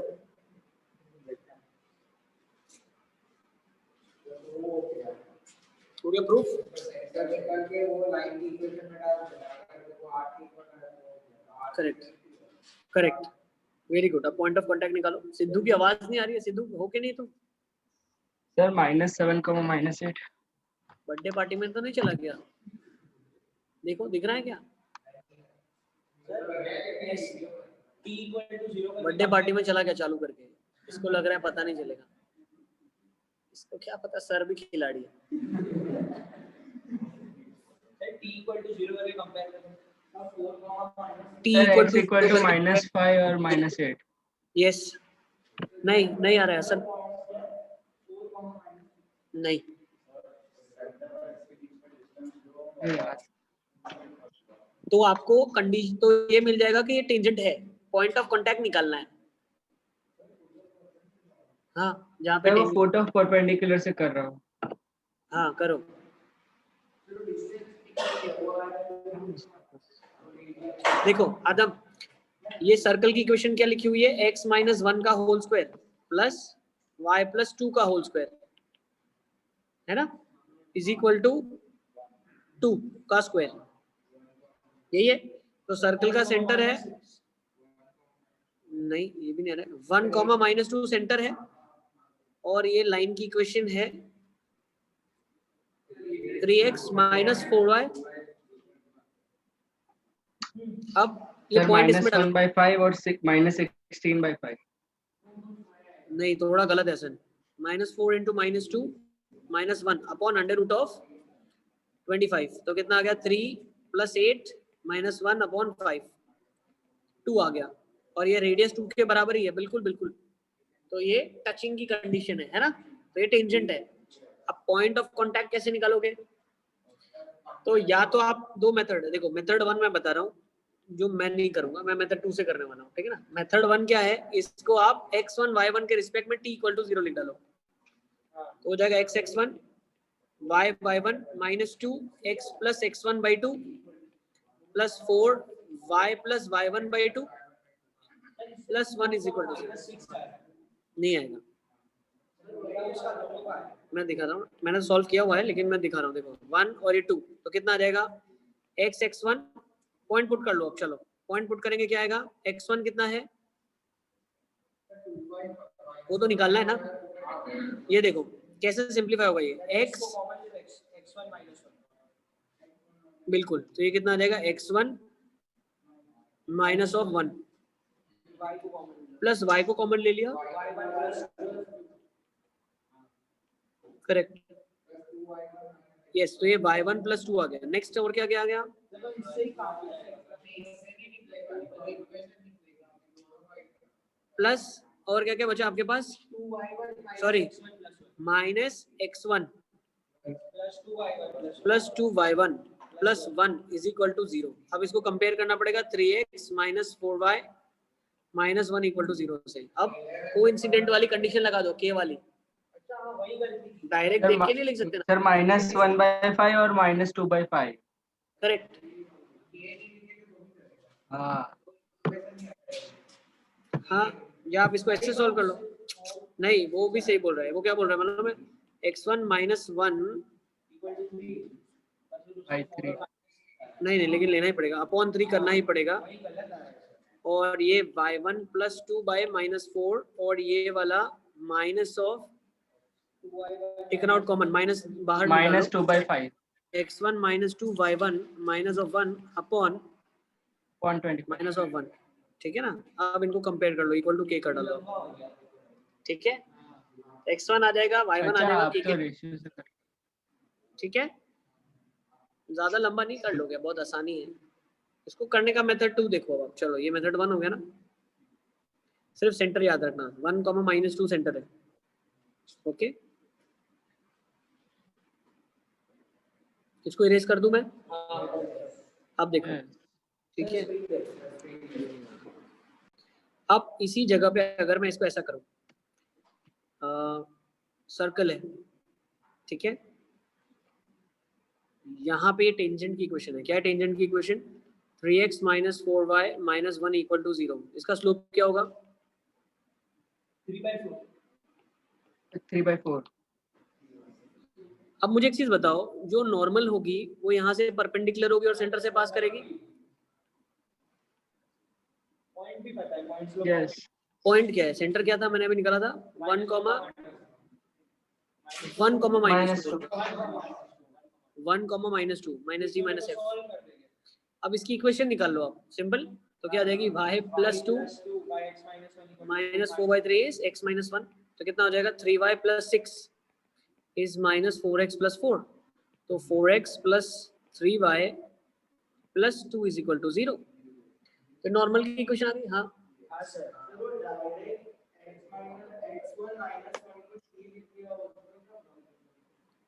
हो गया proof? Correct correct, very good. अब पॉइंट ऑफ कांटेक्ट निकालो। सिद्धू की आवाज नहीं आ रही है, सिद्धू हो के नहीं तुम? सर -7, -8। बर्थडे पार्टी में तो नहीं चला गया? देखो दिख रहा है क्या? बर्थडे पार्टी में चला गया चालू करके, इसको लग रहा है पता नहीं चलेगा। इसको क्या पता, सर भी खिलाड़ी है। t इक्वल टू 0 करके कंपेयर करो। t इक्वल टू -5 और -8। यस, नहीं नहीं आ रहा है सर, नहीं। तो आपको कंडीशन तो ये मिल जाएगा कि ये टेंजेंट है, पॉइंट ऑफ कांटेक्ट निकालना है। हाँ, जहाँ पे मैं वो फोटो ऑफ परपेंडिकुलर से कर रहा हूँ। हाँ करो। देखो आदम, ये सर्कल की इक्वेशन क्या लिखी हुई है, x माइनस 1 का whole square plus y plus 2 का होल स्क्वायर, है ना, इज इक्वल टू 2 का स्क्वायर, यही है। तो सर्कल का सेंटर है, नहीं ये भी नहीं आ रहा है, 1 कॉमा -2 सेंटर है, और ये लाइन की इक्वेशन है 3x माइनस 4y। अब ये सर पॉइंट इसमें डालो। -1/5 और -16/5। नहीं, थोड़ा गलत है सर। -4 इंटू -2 -1 अपॉन √25, तो कितना आ गया 3 + 8 -1 अपॉन 5, 2 आ गया, और ये रेडियस 2 के बराबर ही है, बिल्कुल बिल्कुल। तो ये टचिंग की कंडीशन है ना, तो ये टेंजेंट है। अब पॉइंट ऑफ कांटेक्ट कैसे निकालोगे? तो या तो आप दो मेथड है, देखो मेथड 1 मैं बता रहा हूँ, जो मैं नहीं करूंगा, मैं मेथड 2 से करने वाला हूँ, ठीक है ना। मेथड 1 क्या है, इसको आप x1 y1 के रिस्पेक्ट में t = 0 लिख डालो, तो हो जाएगा x(x1) y(y1) -2 x + x1/2 + 4 y + y1/2 + 1 = 0। नहीं आएगा, मैं दिखा रहा हूँ, मैंने सॉल्व किया हुआ है, लेकिन मैं दिखा रहा हूँ, देखो 1 और ये 2, तो कितना आ जाएगा x(x1) पॉइंट पुट कर लो। अब चलो पॉइंट पुट करेंगे, क्या आएगा, x1 कितना है वो तो निकालना है ना। ये देखो कैसे सिंप्लीफाई होगा, ये x बिल्कुल, तो ये कितना आ जाएगा x1 -(1) प्लस y को कॉमन ले लिया, करेक्ट, यस, तो ये y1 + 2 आ गया। नेक्स्ट और क्या क्या आ गया, प्लस और क्या क्या बचा आपके पास, सॉरी -(x1) + 2y1 + 1 = 0। अब इसको कंपेयर करना पड़ेगा 3x - 4y - 1 = 0 से। अब कोइंसिडेंट वाली कंडीशन लगा दो, k वाली, डायरेक्ट देख के नहीं लिख सकते ना। सर -1/5 और -2/5। करेक्ट, हाँ हाँ, या आप इसको ऐसे सॉल्व कर लो। नहीं, वो भी सही बोल रहा है, वो क्या बोल रहा है मतलब x1 - 1 /3। नहीं, लेकिन लेना ही पड़ेगा, अपॉन 3 करना ही पड़ेगा, और ये y1 + 2/-4, और ये वाला minus of, taken out common, minus बाहर निकालो, -2/5 x1 - 2 y1 -1 अपॉन 0.25। -1, ठीक है ना। अब इनको कंपेयर कर लो, इक्वल टू k कर डालो, ठीक है, x1 आ जाएगा, y1 आ अच्छा, जाएगा, आप k तो के, रेशियो से कर। ठीक है, ज्यादा लंबा नहीं कर लोगे, बहुत आसानी है इसको करने का। मेथड 2 देखो, अब चलो ये मेथड 1 हो गया ना, सिर्फ सेंटर याद रखना, 1, -2 सेंटर है, ओके। इसको इरेज कर दूं मैं, अब देखो, ठीक है। अब इसी जगह पे अगर मैं इसको ऐसा करूं, सर्कल है, ठीक है, यहाँ पे टेंजेंट की इक्वेशन है, क्या है टेंजेंट की इक्वेशन, 3x - 4y - 1 = 0। इसका स्लोप क्या होगा, 3/4। अब मुझे एक चीज बताओ, जो नॉर्मल होगी वो यहाँ से परपेंडिकुलर होगी और सेंटर से पास करेगी, यस पॉइंट क्या है, सेंटर क्या था, मैंने अभी निकाला था 1, -1, -2 1, -g - f। अब इसकी इक्वेशन निकाल लो आप, सिंपल, तो क्या आ जाएगी, y + 2 - 4/3 x - 1, तो कितना हो जाएगा, 3y + 6 is -4x + 4, तो 4x + 3y + 2 = 0। तो नॉर्मल की इक्वेशन आ गई, हाँ,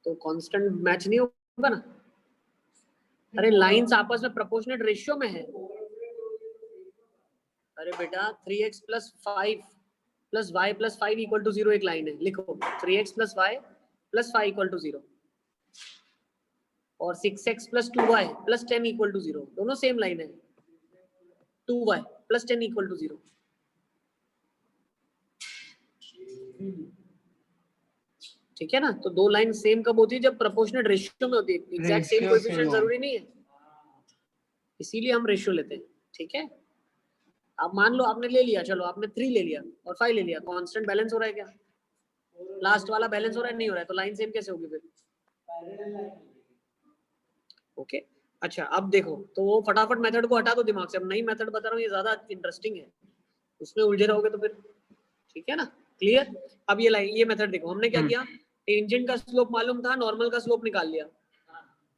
तो कांस्टेंट मैच नहीं होगा ना, अरे लाइंस आपस में प्रोपोर्शनेट रेशियो में है। अरे बेटा 3x + 5 + y + 5 = 0 एक लाइन है, लिखो 3x + y + 5 = 0, और 6x + 2y + 10 = 0, दोनों सेम लाइन है, 2y + 10 = 0। ठीक है ना, तो दो लाइन सेम कब होती है, जब प्रोपोर्शनेट रेशियो में होती है, exact same ratio coefficient same हो। जरूरी नहीं है, इसीलिए हम रेशियो लेते हैं, ठीक है। अब मान लो आपने ले लिया, चलो आपने 3 ले लिया और 5 ले लिया, कांस्टेंट बैलेंस हो रहा है क्या, लास्ट वाला बैलेंस हो रहा है, नहीं हो रहा है, तो लाइन सेम कैसे होगी फिर, ओके। अच्छा अब देखो, तो वो फटाफट मेथड को हटा दो दिमाग से, अब नई मेथड बता रहा हूँ, ये ज्यादा इंटरेस्टिंग है, उसमें उलझे रहोगे तो फिर ठीक है ना, क्लियर। अब ये मेथड देखो, हमने क्या किया, टेंजेंट का स्लोप मालूम था, नॉर्मल का स्लोप निकाल लिया,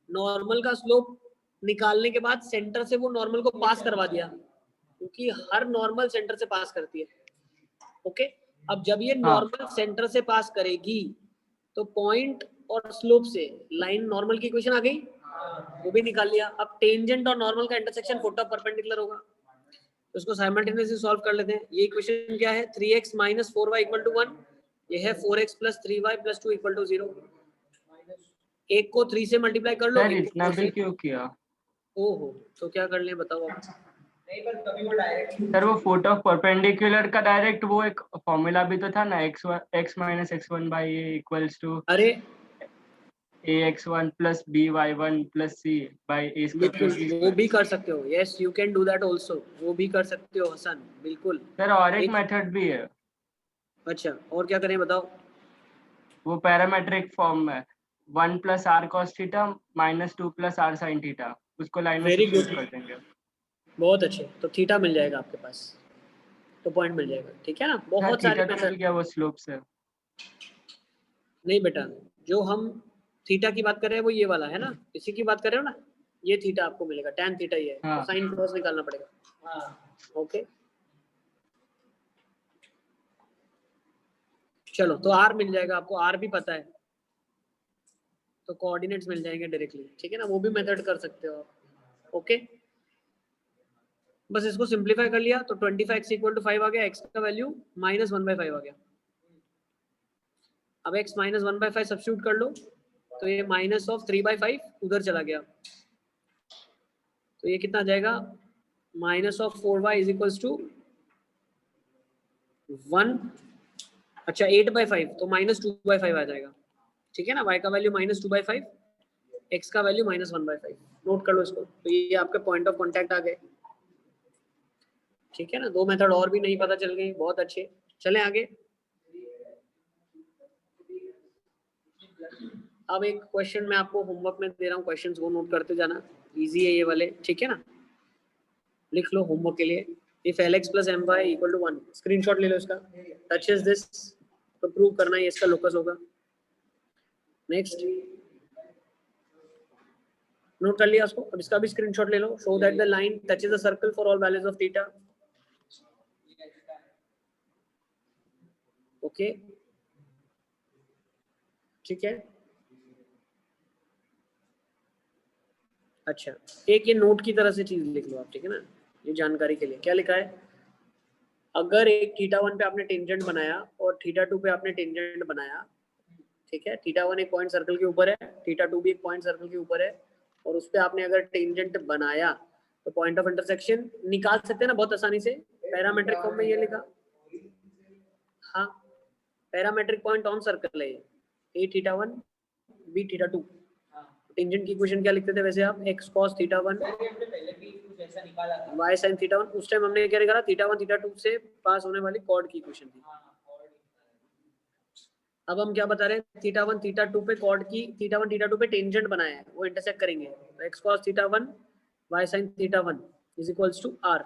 नॉर्मल का स्लोप निकालने के बाद सेंटर से वो नॉर्मल को पास करवा दिया, क्योंकि हर नॉर्मल सेंटर से पास करती है, ओके। अब जब ये हाँ। नॉर्मल सेंटर से पास करेगी तो पॉइंट और स्लोप से लाइन नॉर्मल की इक्वेशन आ गई, वो भी निकाल लिया। अब टेंजेंट और नॉर्मल का इंटरसेक्शन फुट ऑफ परपेंडिकुलर होगा, तो इसको साइमल्टेनियसली सॉल्व कर लेते हैं। ये इक्वेशन क्या है, 3x - 4y = 1, ये है 4x + 3y + 2 = 0। एक को 3 से मल्टीप्लाई कर लो, सर एक को इतना 4 भी से। क्यों किया? ओहो, तो क्या कर लें बताओ आप। नहीं पर कभी वो डायरेक्टली सर वो फुट ऑफ परपेंडिकुलर का डायरेक्ट वो एक फॉर्मूला भी तो था ना, x - x1/a = अरे ax1 + by1 + c/a² बिल्कुल, + वो b²। भी कर सकते हो, yes you can do that also, वो भी कर सकते हो हसन, बिल्कुल। सर और एक एक मेथड भी है, अच्छा, और क्या करें बताओ। वो पैरामेट्रिक फॉर्म में 1 + r cos θ - 2 + r sin θ, उसको लाइन में वेरी गुड, सब्स्टिट्यूट कर देंगे। बहुत अच्छे, तो थीटा मिल जाएगा आपके पास, तो पॉइंट मिल जाएगा, ठीक है ना। सर बहुत सारे θ2 मेथड, भी क्या वो स्लोप से? नहीं बेटा, जो हम थीटा की बात कर रहे हैं वो ये वाला है ना, इसी की बात कर रहे हो ना, ये थीटा आपको मिलेगा, tan थीटा ही है, तो हाँ। साइन कॉस निकालना पड़ेगा, हाँ ओके। चलो, तो r मिल जाएगा आपको, r भी पता है, तो कोऑर्डिनेट्स मिल जाएंगे डायरेक्टली, ठीक है ना, वो भी मेथड कर सकते हो आप, ओके। बस इसको सिंप्लीफाई कर लिया तो 25x = 5 आ गया, x का वैल्यू -1/5 आ गया। अब x -1/5 सब्स्टिट्यूट कर लो, तो ये -3/5 उधर चला गया, तो ये कितना आ जाएगा, -4y = 1, अच्छा 8/5, तो -2/5 आ जाएगा, ठीक है ना। y का वैल्यू -2/5, x का वैल्यू -1/5, नोट कर लो इसको, तो ये आपके पॉइंट ऑफ कांटेक्ट आ गए, ठीक है ना। दो मेथड और भी नहीं पता चल गई, बहुत अच्छे। चलें आगे। अब एक क्वेश्चन मैं आपको होमवर्क में दे रहा हूँ, क्वेश्चंस वो नोट करते जाना, इजी है ये वाले, ठीक है ना, लिख लो होमवर्क के लिए। इफ Lx + My = 1, स्क्रीनशॉट ले लो इसका, टचेस दिस, तो प्रूव करना है इसका लोकस होगा। नेक्स्ट, नोट कर लिया उसको, अब इसका भी स्क्रीनशॉट ले लो, show that the line touches the circle for all values of theta, okay, ठीक है। अच्छा, एक ये नोट की तरह से चीज लिख लो आप, ठीक है ना, ये जानकारी के लिए। क्या लिखा है, अगर एक θ1 पे आपने टेंजेंट बनाया और θ2 पे आपने टेंजेंट बनाया, ठीक है, θ1 एक पॉइंट सर्कल के ऊपर है, θ2 भी एक पॉइंट सर्कल के ऊपर है, और उस पे आपने अगर टेंजेंट बनाया तो पॉइंट ऑफ इंटरसेक्शन निकाल सकते हैं ना बहुत आसानी से, पैरामेट्रिक फॉर्म में ये लिखा, हाँ, पैरामेट्रिक पॉइंट ऑन सर्कल है ये, ए θ1 बी θ2। टेंजेंट की इक्वेशन क्या लिखते थे वैसे आप, x cos θ1 पहले भी कुछ ऐसा निकाला था। y sin θ1, उस टाइम हमने क्या निकाला, θ1 θ2 से पास होने वाली कॉर्ड की इक्वेशन थी। अब हम क्या बता रहे हैं, θ1 θ2 पे कॉर्ड की, θ1 θ2 पे टेंजेंट बनाया है, वो इंटरसेक्ट करेंगे, तो x cos θ1 y sin θ1 = r,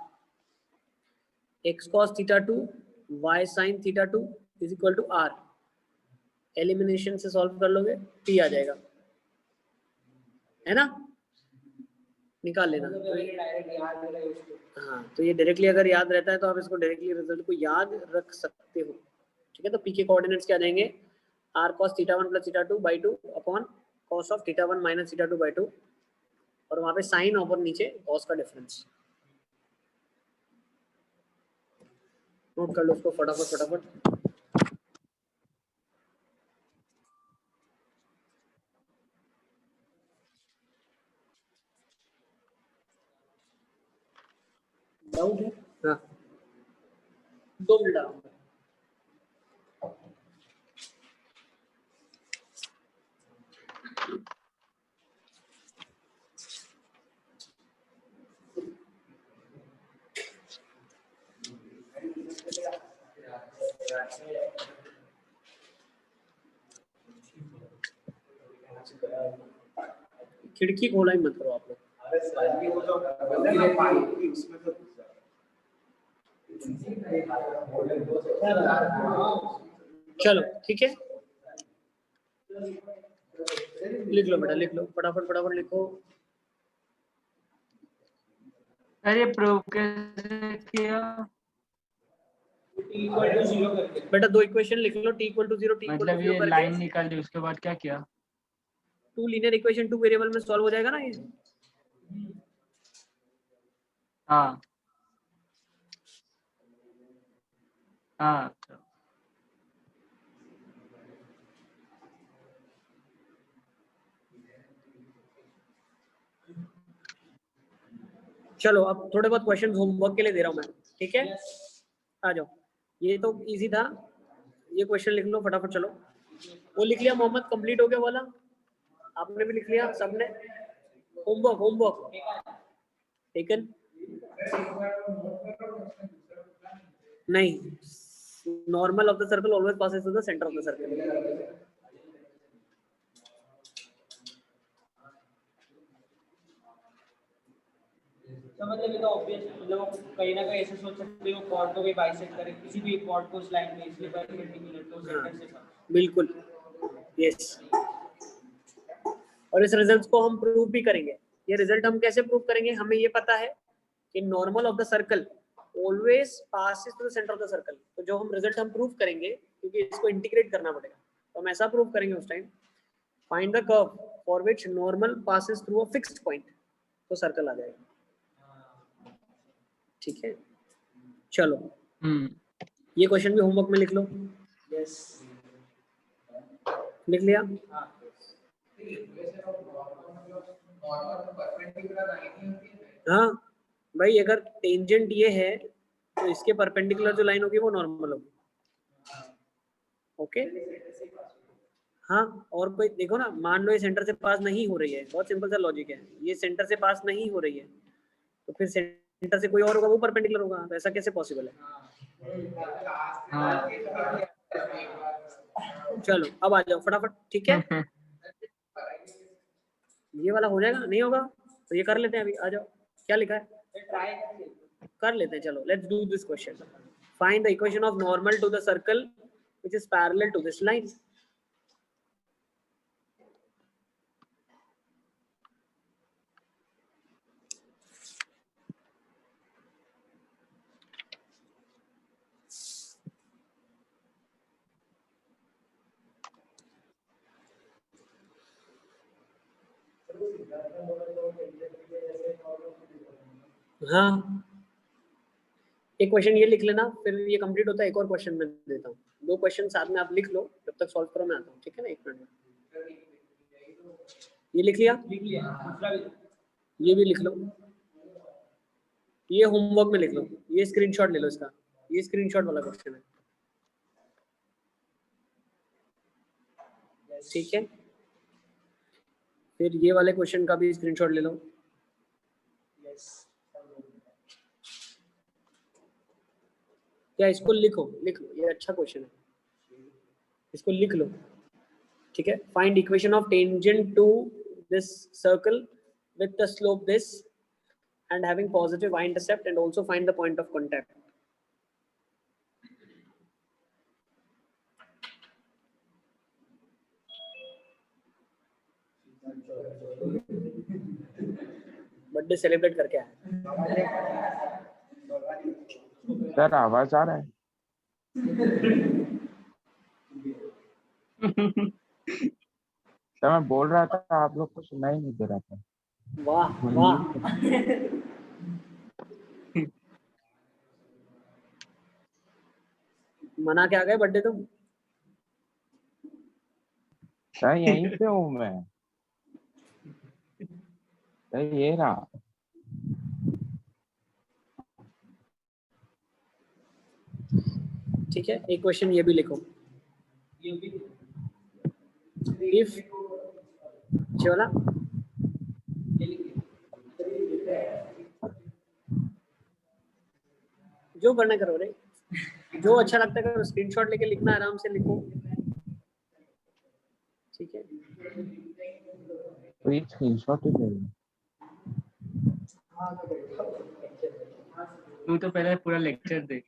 x cos θ2 y sin θ2 = r, elimination से सॉल्व कर लोगे p आ जाएगा, है ना, निकाल लेना। तो हाँ, तो ये डायरेक्टली अगर याद रहता है तो आप इसको डायरेक्टली रिजल्ट को याद रख सकते हो, ठीक है। तो p के कोऑर्डिनेट्स क्या देंगे, r cos θ1 + θ2/2 upon cos of θ1 - θ2/2, और वहां पे साइन और नीचे cos का डिफरेंस, नोट कर लो उसको फटाफट फटाफट। डाउट है, हाँ, 2 मिनट आऊंगा। खिड़की खोला ही मत करो आप लोग। अरे सर ये वो जो बोलते हैं ना पाइप की उसमें तो घुस जाता है। चलो ठीक है, लिख लो बेटा, लिख लो फटाफट फटाफट लिखो। अरे प्रूव कैसे किया? बेटा दो इक्वेशन लिख लो, t equal to 0 t equal मतलब टू ये 0 लाइन करके निकाल दी, उसके बाद क्या किया? Two linear equation two variable में सॉल्व हो जाएगा ना ये। हाँ हाँ चलो अब थोड़े बहुत क्वेश्चन होमवर्क के लिए दे रहा हूँ मैं, ठीक है? आ जाओ, ये तो इजी था, ये क्वेश्चन लिख लो फटाफट। चलो वो लिख लिया मोहम्मद, कंप्लीट हो गया वाला, आपने भी लिख लिया सबने? Homework homework taken? नहीं, normal of the circle always passes to the centre of the circle. मतलब ये तो ऑब्वियस, मतलब आप कहीं ना कहीं ऐसे सोच सकते हो कॉर्ड को भी बाइसेक्ट करे, किसी भी कॉर्ड को उस लाइन में इसलिए परपेंडिकुलर तो सेंटर से पास। बिल्कुल, यस। और इस रिजल्ट को हम प्रूव भी करेंगे। ये रिजल्ट हम कैसे प्रूव करेंगे? हमें ये पता है कि normal of the circle always passes to the centre of the circle. तो जो हम रिजल्ट हम प्रूव करेंगे, क्योंकि इसको इंटीग्रेट करना पड़ेगा, तो हम ऐसा प्रूव करेंगे उस time, find the curve for which normal passes through a fixed point, तो सर्कल आ जाएगा। ठीक है, चलो ये क्वेश्चन भी होमवर्क में लिख लो। यस, लिख लिया? हाँ भाई, अगर टेंजेंट ये है तो इसके परपेंडिकुलर जो लाइन होगी वो नॉर्मल होगी। ओके, हाँ। और कोई देखो ना, मान लो ये सेंटर से पास नहीं हो रही है, बहुत सिंपल सा लॉजिक है, ये सेंटर से पास नहीं हो रही है, तो फिर सेंटर से कोई और होगा वो परपेंडिकुलर होगा, तो ऐसा कैसे पॉसिबल है? चलो अब आ जाओ फटाफट, ठीक है? ये वाला हो जाएगा, नहीं होगा तो ये कर लेते हैं अभी। आ जाओ, क्या लिखा है ट्राई कर लेते हैं। चलो let's do this question. Find the equation of normal to the circle which is parallel to this line. हाँ, एक क्वेश्चन ये लिख लेना, फिर ये कंप्लीट होता है, एक और क्वेश्चन मैं देता हूँ। दो क्वेश्चन साथ में आप लिख लो, जब तक सॉल्व करो मैं आता हूँ, ठीक है ना? एक मिनट में। ये लिख लिया? दूसरा भी ये भी लिख लो, ये होमवर्क में लिख लो, ये स्क्रीनशॉट ले लो इसका, ये स्क्रीनशॉट वाला क्वेश्चन है, ठीक है? फिर ये वाले क्वेश्चन का भी स्क्रीनशॉट ले लो। या इसको लिखो, लिख लो, ये अच्छा क्वेश्चन है, इसको लिख लो, ठीक है? Find equation of tangent to this circle with the slope this and having positive y-intercept, and also find the point of contact. Birthday celebrate करके आए सर, आवाज आ रहा है? सर मैं बोल रहा था, आप लोग को सुनाई नहीं दे रहा था। वाह वाह, मना के आ गए बर्थडे तुम? सर यहीं पे हूँ मैं, सर ये रहा। ठीक है, एक क्वेश्चन ये भी लिखो। इफ चला जो करना करो रे, जो अच्छा लगता है करो, स्क्रीनशॉट लेके लिखना, आराम से लिखो, ठीक है? तो ये स्क्रीनशॉट ही ले लो। तू तो पहले पूरा लेक्चर देख।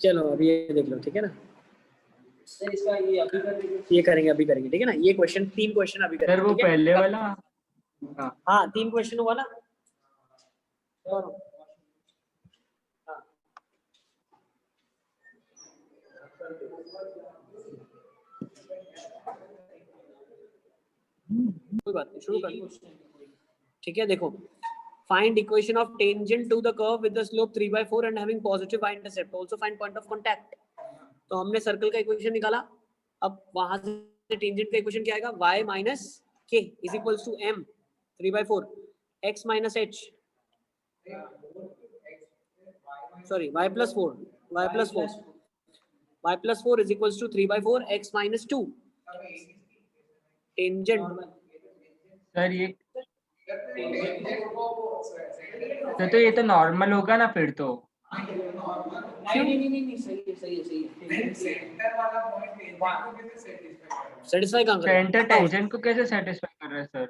चलो अभी ये देख लो, ठीक है ना। सर इसका ये अभी कर देंगे। ये करेंगे, अभी करेंगे, ठीक है ना। ये क्वेश्चन 3 क्वेश्चन अभी सर करेंगे, वो ठीक है? पहले वाला, हाँ हाँ 3 क्वेश्चन हुआ ना। हाँ। कोई बात नहीं, शुरू कर। ठीक है, देखो, find equation of tangent to the curve with the slope 3/4 and having positive y intercept, also find point of contact। तो हमने सर्कल का इक्वेशन निकाला, अब वहां से टेंजेंट का इक्वेशन क्या आएगा, y minus k is equals to m 3/4 x minus h, sorry y plus 4 is equals to 3/4 x minus 2 tangent. Sir ये तो ये तो नॉर्मल होगा ना फिर तो। नहीं सही है। सेंटर वाला पॉइंट टेंजेंट को कैसे सेटिस्फाई सेटिस्फाई कहां कर रहा है? सेंटर टेंजेंट को कैसे सेटिस्फाई कर रहा है सर?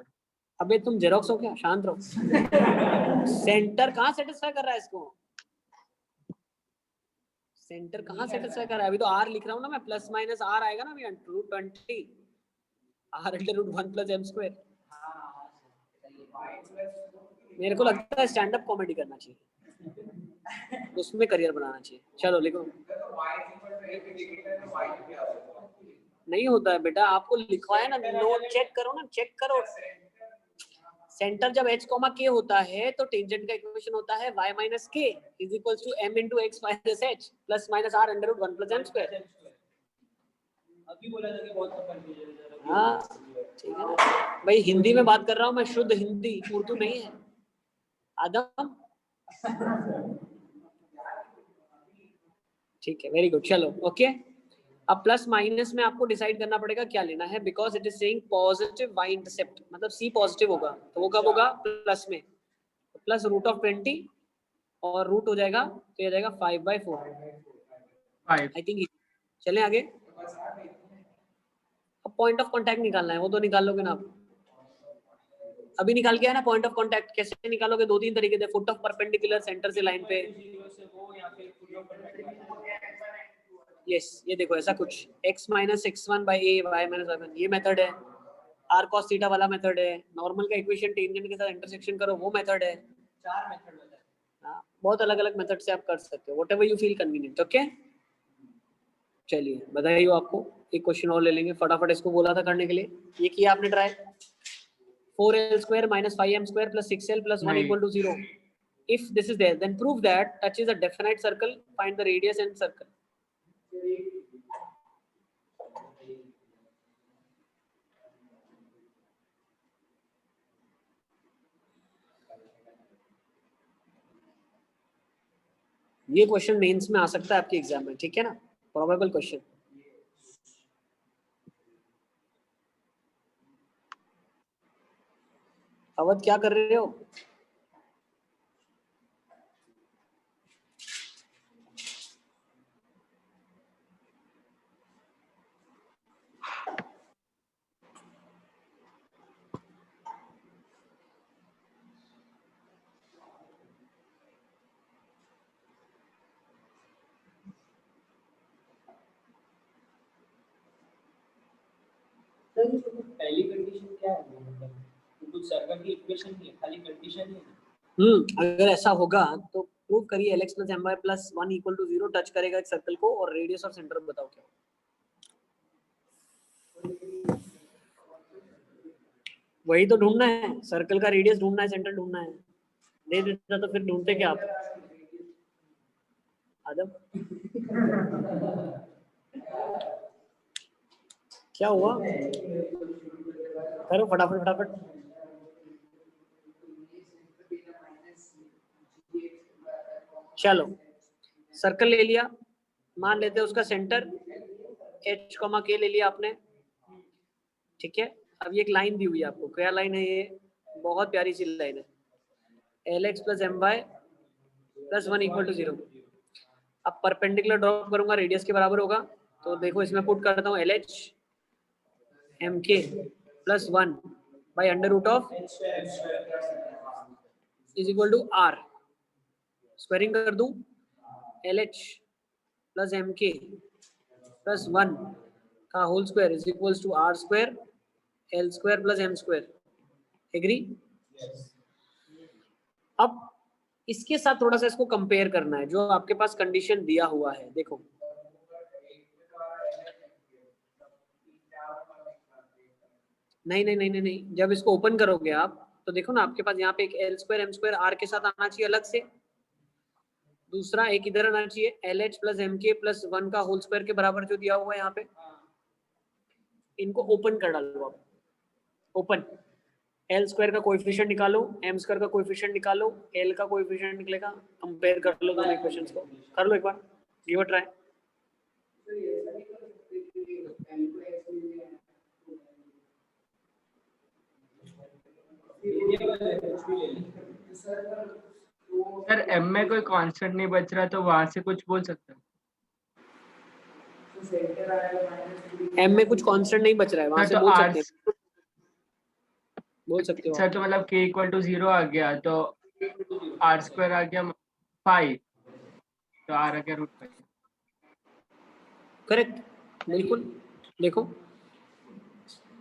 अबे तुम जेरोक्स हो क्या, शांत रहो। सेंटर कहाँ सेटिस्फाई कर रहा है इसको, सेंटर कहाँ सेटिस्फाई कर रहा है? अभी तो आर लिख रहा हूँ ना मैं, प्लस माइनस आर आएगा ना अभी, √20 आर √1 + m²। मेरे को लगता है स्टैंड अप कॉमेडी करना चाहिए, उसमें करियर बनाना चाहिए। चलो लिखो। नहीं होता है बेटा, आपको लिखवाया ना, नोट चेक करो ना, चेक करो। सेंटर जब h, k होता है तो टेंजेंट का इक्वेशन होता है y minus k is equals to m into x minus h plus minus r under root 1 + m²। अभी बोला था कि बहुत कंफ्यूजन है। हाँ ठीक है ना भाई, हिंदी में बात कर रहा हूँ मैं, शुद्ध हिंदी, उर्दू नहीं है आदम। ठीक है, वेरी गुड। चलो ओके, अब प्लस माइनस में आपको डिसाइड करना पड़ेगा क्या लेना है, because it is saying positive y intercept, मतलब c पॉजिटिव होगा, तो वो कब होगा, प्लस में, तो प्लस √20 और रूट हो जाएगा तो ये जाएगा 5/4। 5 आई थिंक चलें आगे। अब पॉइंट ऑफ कांटेक्ट निकालना है, वो तो निकाल लोगे ना आप, अभी निकाल के है ना। पॉइंट ऑफ कांटेक्ट कैसे निकालोगे, 2-3 तरीके से, फुट ऑफ परपेंडिकुलर सेंटर से लाइन पे, यस ये देखो ऐसा कुछ, x minus x1 by a y minus y1, ये मेथड है। r cos थीटा वाला मेथड है। नॉर्मल का इक्वेशन टेंजेंट के साथ इंटरसेक्शन करो, वो मेथड है। 4 मेथड होता है। हाँ, बहुत अलग अलग मेथड से आप कर सकते हो, what ever you feel convenient. Okay चलिए बधाई हो आपको, एक क्वेश्चन और ले लेंगे फटाफट, इसको बोला था करने के लिए, ये किया आपने try. 4l² minus 5m² plus 6l plus 1 equal to 0. If this is there, then prove that touch is a definite circle. Find the radius and circle. ये क्वेश्चन मेंस में आ सकता है आपके एग्जाम में, ठीक है ना, प्रोबेबल क्वेश्चन। अवध क्या कर रहे हो? पहली कंडीशन क्या है, मतलब कुछ सर्कल की इक्वेशन नहीं है, खाली कंडीशन है। अगर ऐसा होगा तो प्रूव करिए lx + my + 1 = 0 टच करेगा एक सर्कल को, और रेडियस और सेंटर बताओ क्या। वही तो ढूंढना है, सर्कल का रेडियस ढूंढना है, सेंटर ढूंढना है। दे देता तो फिर ढूंढते क्या आप आदम? क्या हुआ, करो फटाफट फटाफट। चलो सर्कल ले लिया, मान लेते हैं उसका सेंटर h, k ले लिया आपने, ठीक है। अब ये एक लाइन दी हुई है आपको, क्या लाइन है ये, बहुत प्यारी सी लाइन है, lx + my + 1 = 0। अब परपेंडिकुलर ड्रॉप करूंगा, रेडियस के बराबर होगा, तो देखो इसमें पुट करता हूँ LH mk + 1 / √, is equal to R, squaring कर दूं, एल एच प्लस एम के प्लस 1 का whole square is equal to R square L square plus M square. Agree? अब इसके साथ थोड़ा सा इसको कंपेयर करना है, जो आपके पास कंडीशन दिया हुआ है। देखो नहीं नहीं नहीं नहीं नहीं, जब इसको ओपन करोगे आप तो देखो ना, आपके पास यहाँ पे एक L square M square R के साथ आना चाहिए अलग से, दूसरा एक इधर आना चाहिए एल एच प्लस एम के प्लस 1 का होल स्क्वायर के बराबर जो दिया हुआ है यहाँ पे। इनको ओपन कर डालो आप, ओपन, एल स्क्वायर का कोएफिशिएंट निकालो, एम स्क्वायर का कोएफिशिएंट निकालो, एल का कोएफिशिएंट निकलेगा, कंपेयर कर लो दोनों इक्वेशंस को, कर लो एक बार, give a try. Sir M में कोई कांस्टेंट नहीं बच रहा तो वहां से कुछ बोल सकते हो? एम में कुछ कांस्टेंट नहीं बच रहा है, वहां सर से तो बोल आर, सकते हैं, बोल सकते हो सर तो मतलब k इक्वल टू 0 आ गया तो आर स्क्वायर आ गया 5, तो आर आ गया √5। करेक्ट, बिल्कुल। देखो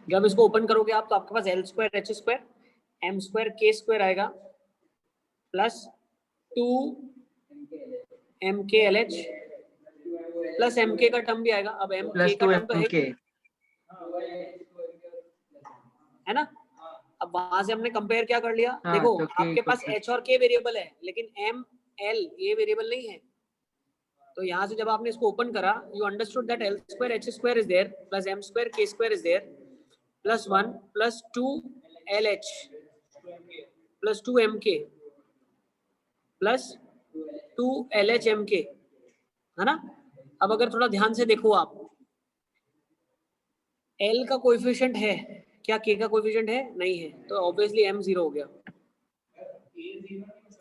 जब इसको ओपन करोगे आप तो आपके पास L square H square M square K square आएगा plus 2 M K L H plus M K का टर्म भी आएगा। अब एम के का टर्म तो है ना, अब वहां से हमने कंपेयर क्या कर लिया। हाँ, देखो तो आपके पास एच और के वेरिएबल है लेकिन एम एल ये वेरिएबल नहीं है, तो यहाँ से जब आपने इसको ओपन करा you understood that L square H square is there plus M square K square is there plus 1 plus 2 L H plus 2 M के plus 2 L H M K, है ना। अब अगर थोड़ा ध्यान से देखो आप, एल का कोएफिशिएंट है क्या, के का कोएफिशिएंट है नहीं है, तो ऑब्वियसली एम 0 हो गया,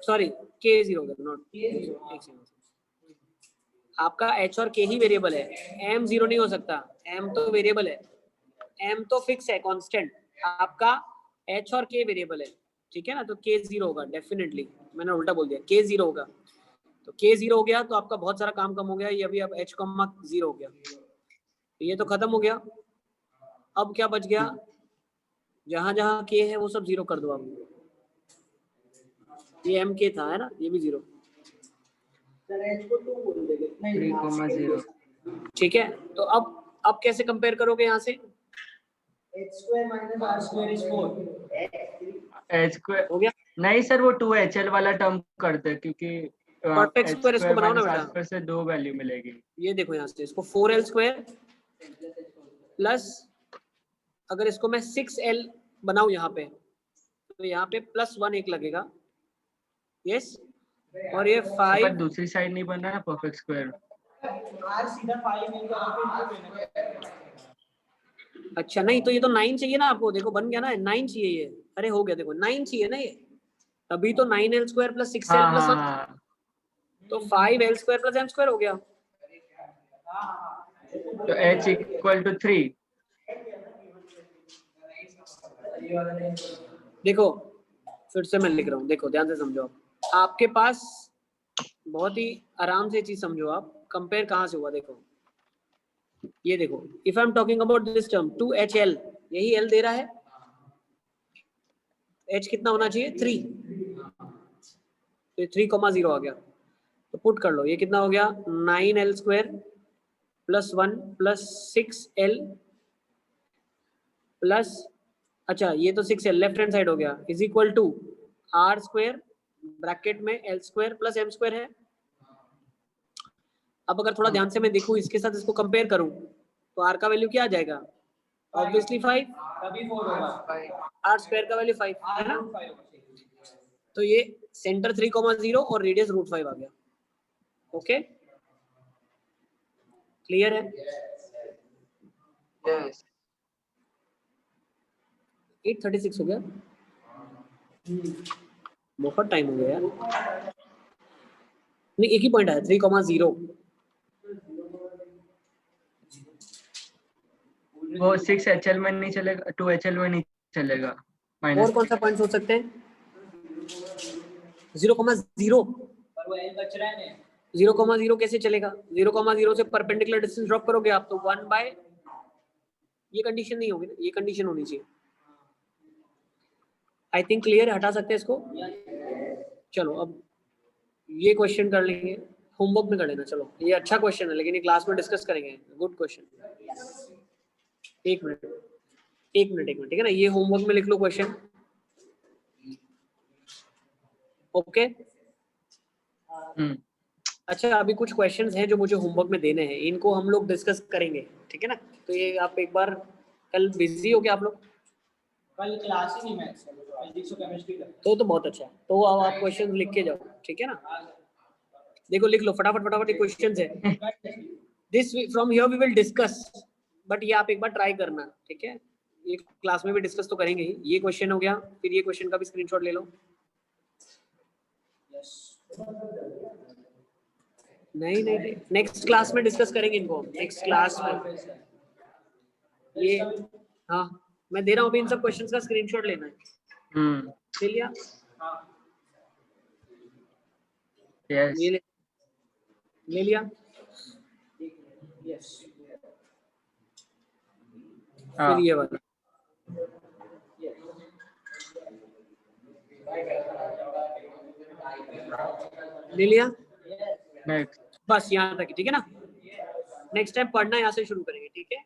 सॉरी के 0 हो गया, नॉट आपका एच और के ही वेरिएबल है, एम 0 नहीं हो सकता, एम तो वेरिएबल है, एम तो फिक्स है कांस्टेंट, आपका एच और के वेरिएबल है, ठीक है ना, तो के 0 होगा डेफिनेटली, मैंने उल्टा बोल दिया, के 0 होगा, तो के 0 हो गया तो आपका बहुत सारा काम कम हो गया, ये अभी अब एच कॉमा 0 हो गया, तो ये तो खत्म हो गया। अब क्या बच गया, जहां जहां के है वो सब 0 कर दो आप, ये एम के था है ना, ये भी 0, 3,0, ठीक है। तो अब कैसे कंपेयर करोगे यहाँ से, एच स्क्वायर हो गया नहीं सर, वो 2HL वाला टर्म करते हैं क्योंकि परफेक्ट स्क्वायर इसको बनाओ ना बेटा, स्क्वायर से 2 वैल्यू मिलेगी। ये देखो यहाँ से इसको 4L स्क्वायर प्लस, अगर इसको मैं 6L बनाऊं यहाँ पे तो यहाँ पे प्लस 1 एक लगेगा, यस, और ये 5, पर दूसरी साइड नहीं बन रहा ना परफेक्ट स्क्वायर। अच्छा नहीं तो ये तो 9 चाहिए ना आपको, देखो बन गया ना 9 चाहिए ये, अरे हो गया देखो 9 चाहिए ना ये, अभी तो 9L square plus 6L plus 1 तो 5L square plus M square हो गया, तो H इक्वल टू 3। देखो फिर से मैं लिख रहा हूँ, देखो ध्यान से समझो आप, आपके पास बहुत ही आराम से चीज समझो आप, कंपेयर कहाँ से हुआ, देखो ये देखो, if I am talking about this term 2HL, यही L दे रहा है, H कितना होना चाहिए 3, तो 3,0 आ गया, तो पुट कर लो, ये कितना हो गया 9L square plus 1 plus 6L plus, अच्छा ये तो 6L लेफ्ट हैंड साइड हो गया, is equal to R square bracket में L square plus M square है। अब अगर थोड़ा ध्यान से मैं देखूं इसके साथ इसको कंपेयर करूं तो R का वैल्यू क्या आ जाएगा, ऑब्वियसली 5, तभी 4 होगा, R स्क्वायर का वैल्यू 5 है ना, तो ये सेंटर 3,0 और रेडियस √5 आ गया, ओके क्लियर है, यस 8:36 हो गया, बहुत टाइम हो गया यार, नहीं एक ही पॉइंट है 3,0, वो 6HL में नहीं चलेगा, 2HL में नहीं चलेगा, और कौन सा पॉइंट सोच सकते हैं, 0,0 पर वो एल बच रहा है ना 0,0 कैसे चलेगा? 0,0 से परपेंडिकुलर डिस्टेंस ड्रॉप करोगे आप तो 1 बाय, ये कंडीशन नहीं होगी ना, ये कंडीशन होनी चाहिए। आई थिंक क्लियर, हटा सकते हैं इसको। चलो अब ये क्वेश्चन कर लेंगे, होमवर्क में कर लेना। चलो ये अच्छा क्वेश्चन है, लेकिन ये क्लास में डिस्कस करेंगे। Good question. एक मिनट, ठीक है ना, ये होमवर्क में लिख लो क्वेश्चन। ओके अच्छा, अभी कुछ क्वेश्चंस हैं जो मुझे होमवर्क में देने हैं, इनको हम लोग डिस्कस करेंगे, ठीक है ना। तो ये आप एक बार, कल बिजी हो क्या आप लोग? कल क्लास ही नहीं मैथ्स फिजिक्स और केमिस्ट्री का तो बहुत अच्छा है, तो अब आप क्वेश्चंस लिख के जाओ, ठीक है ना। देखो लिख लो फटाफट ये क्वेश्चंस है। This from here we will discuss, but ये आप एक बार ट्राई करना, ठीक है। ये क्लास में भी डिस्कस तो करेंगे ही। ये क्वेश्चन हो गया, फिर ये क्वेश्चन का भी स्क्रीनशॉट ले लो। नहीं, नेक्स्ट क्लास में डिस्कस करेंगे इनको, नेक्स्ट क्लास में। ये हाँ, मैं दे रहा हूँ अभी, इन सब क्वेश्चंस का स्क्रीनशॉट लेना है। ले लिया? यस ये ले लिया? यस फिर ये वाला ले लिया? नेक्स्ट बस यहाँ तक, ठीक है ना। नेक्स्ट टाइम पढ़ना यहाँ से शुरू करेंगे, ठीक है।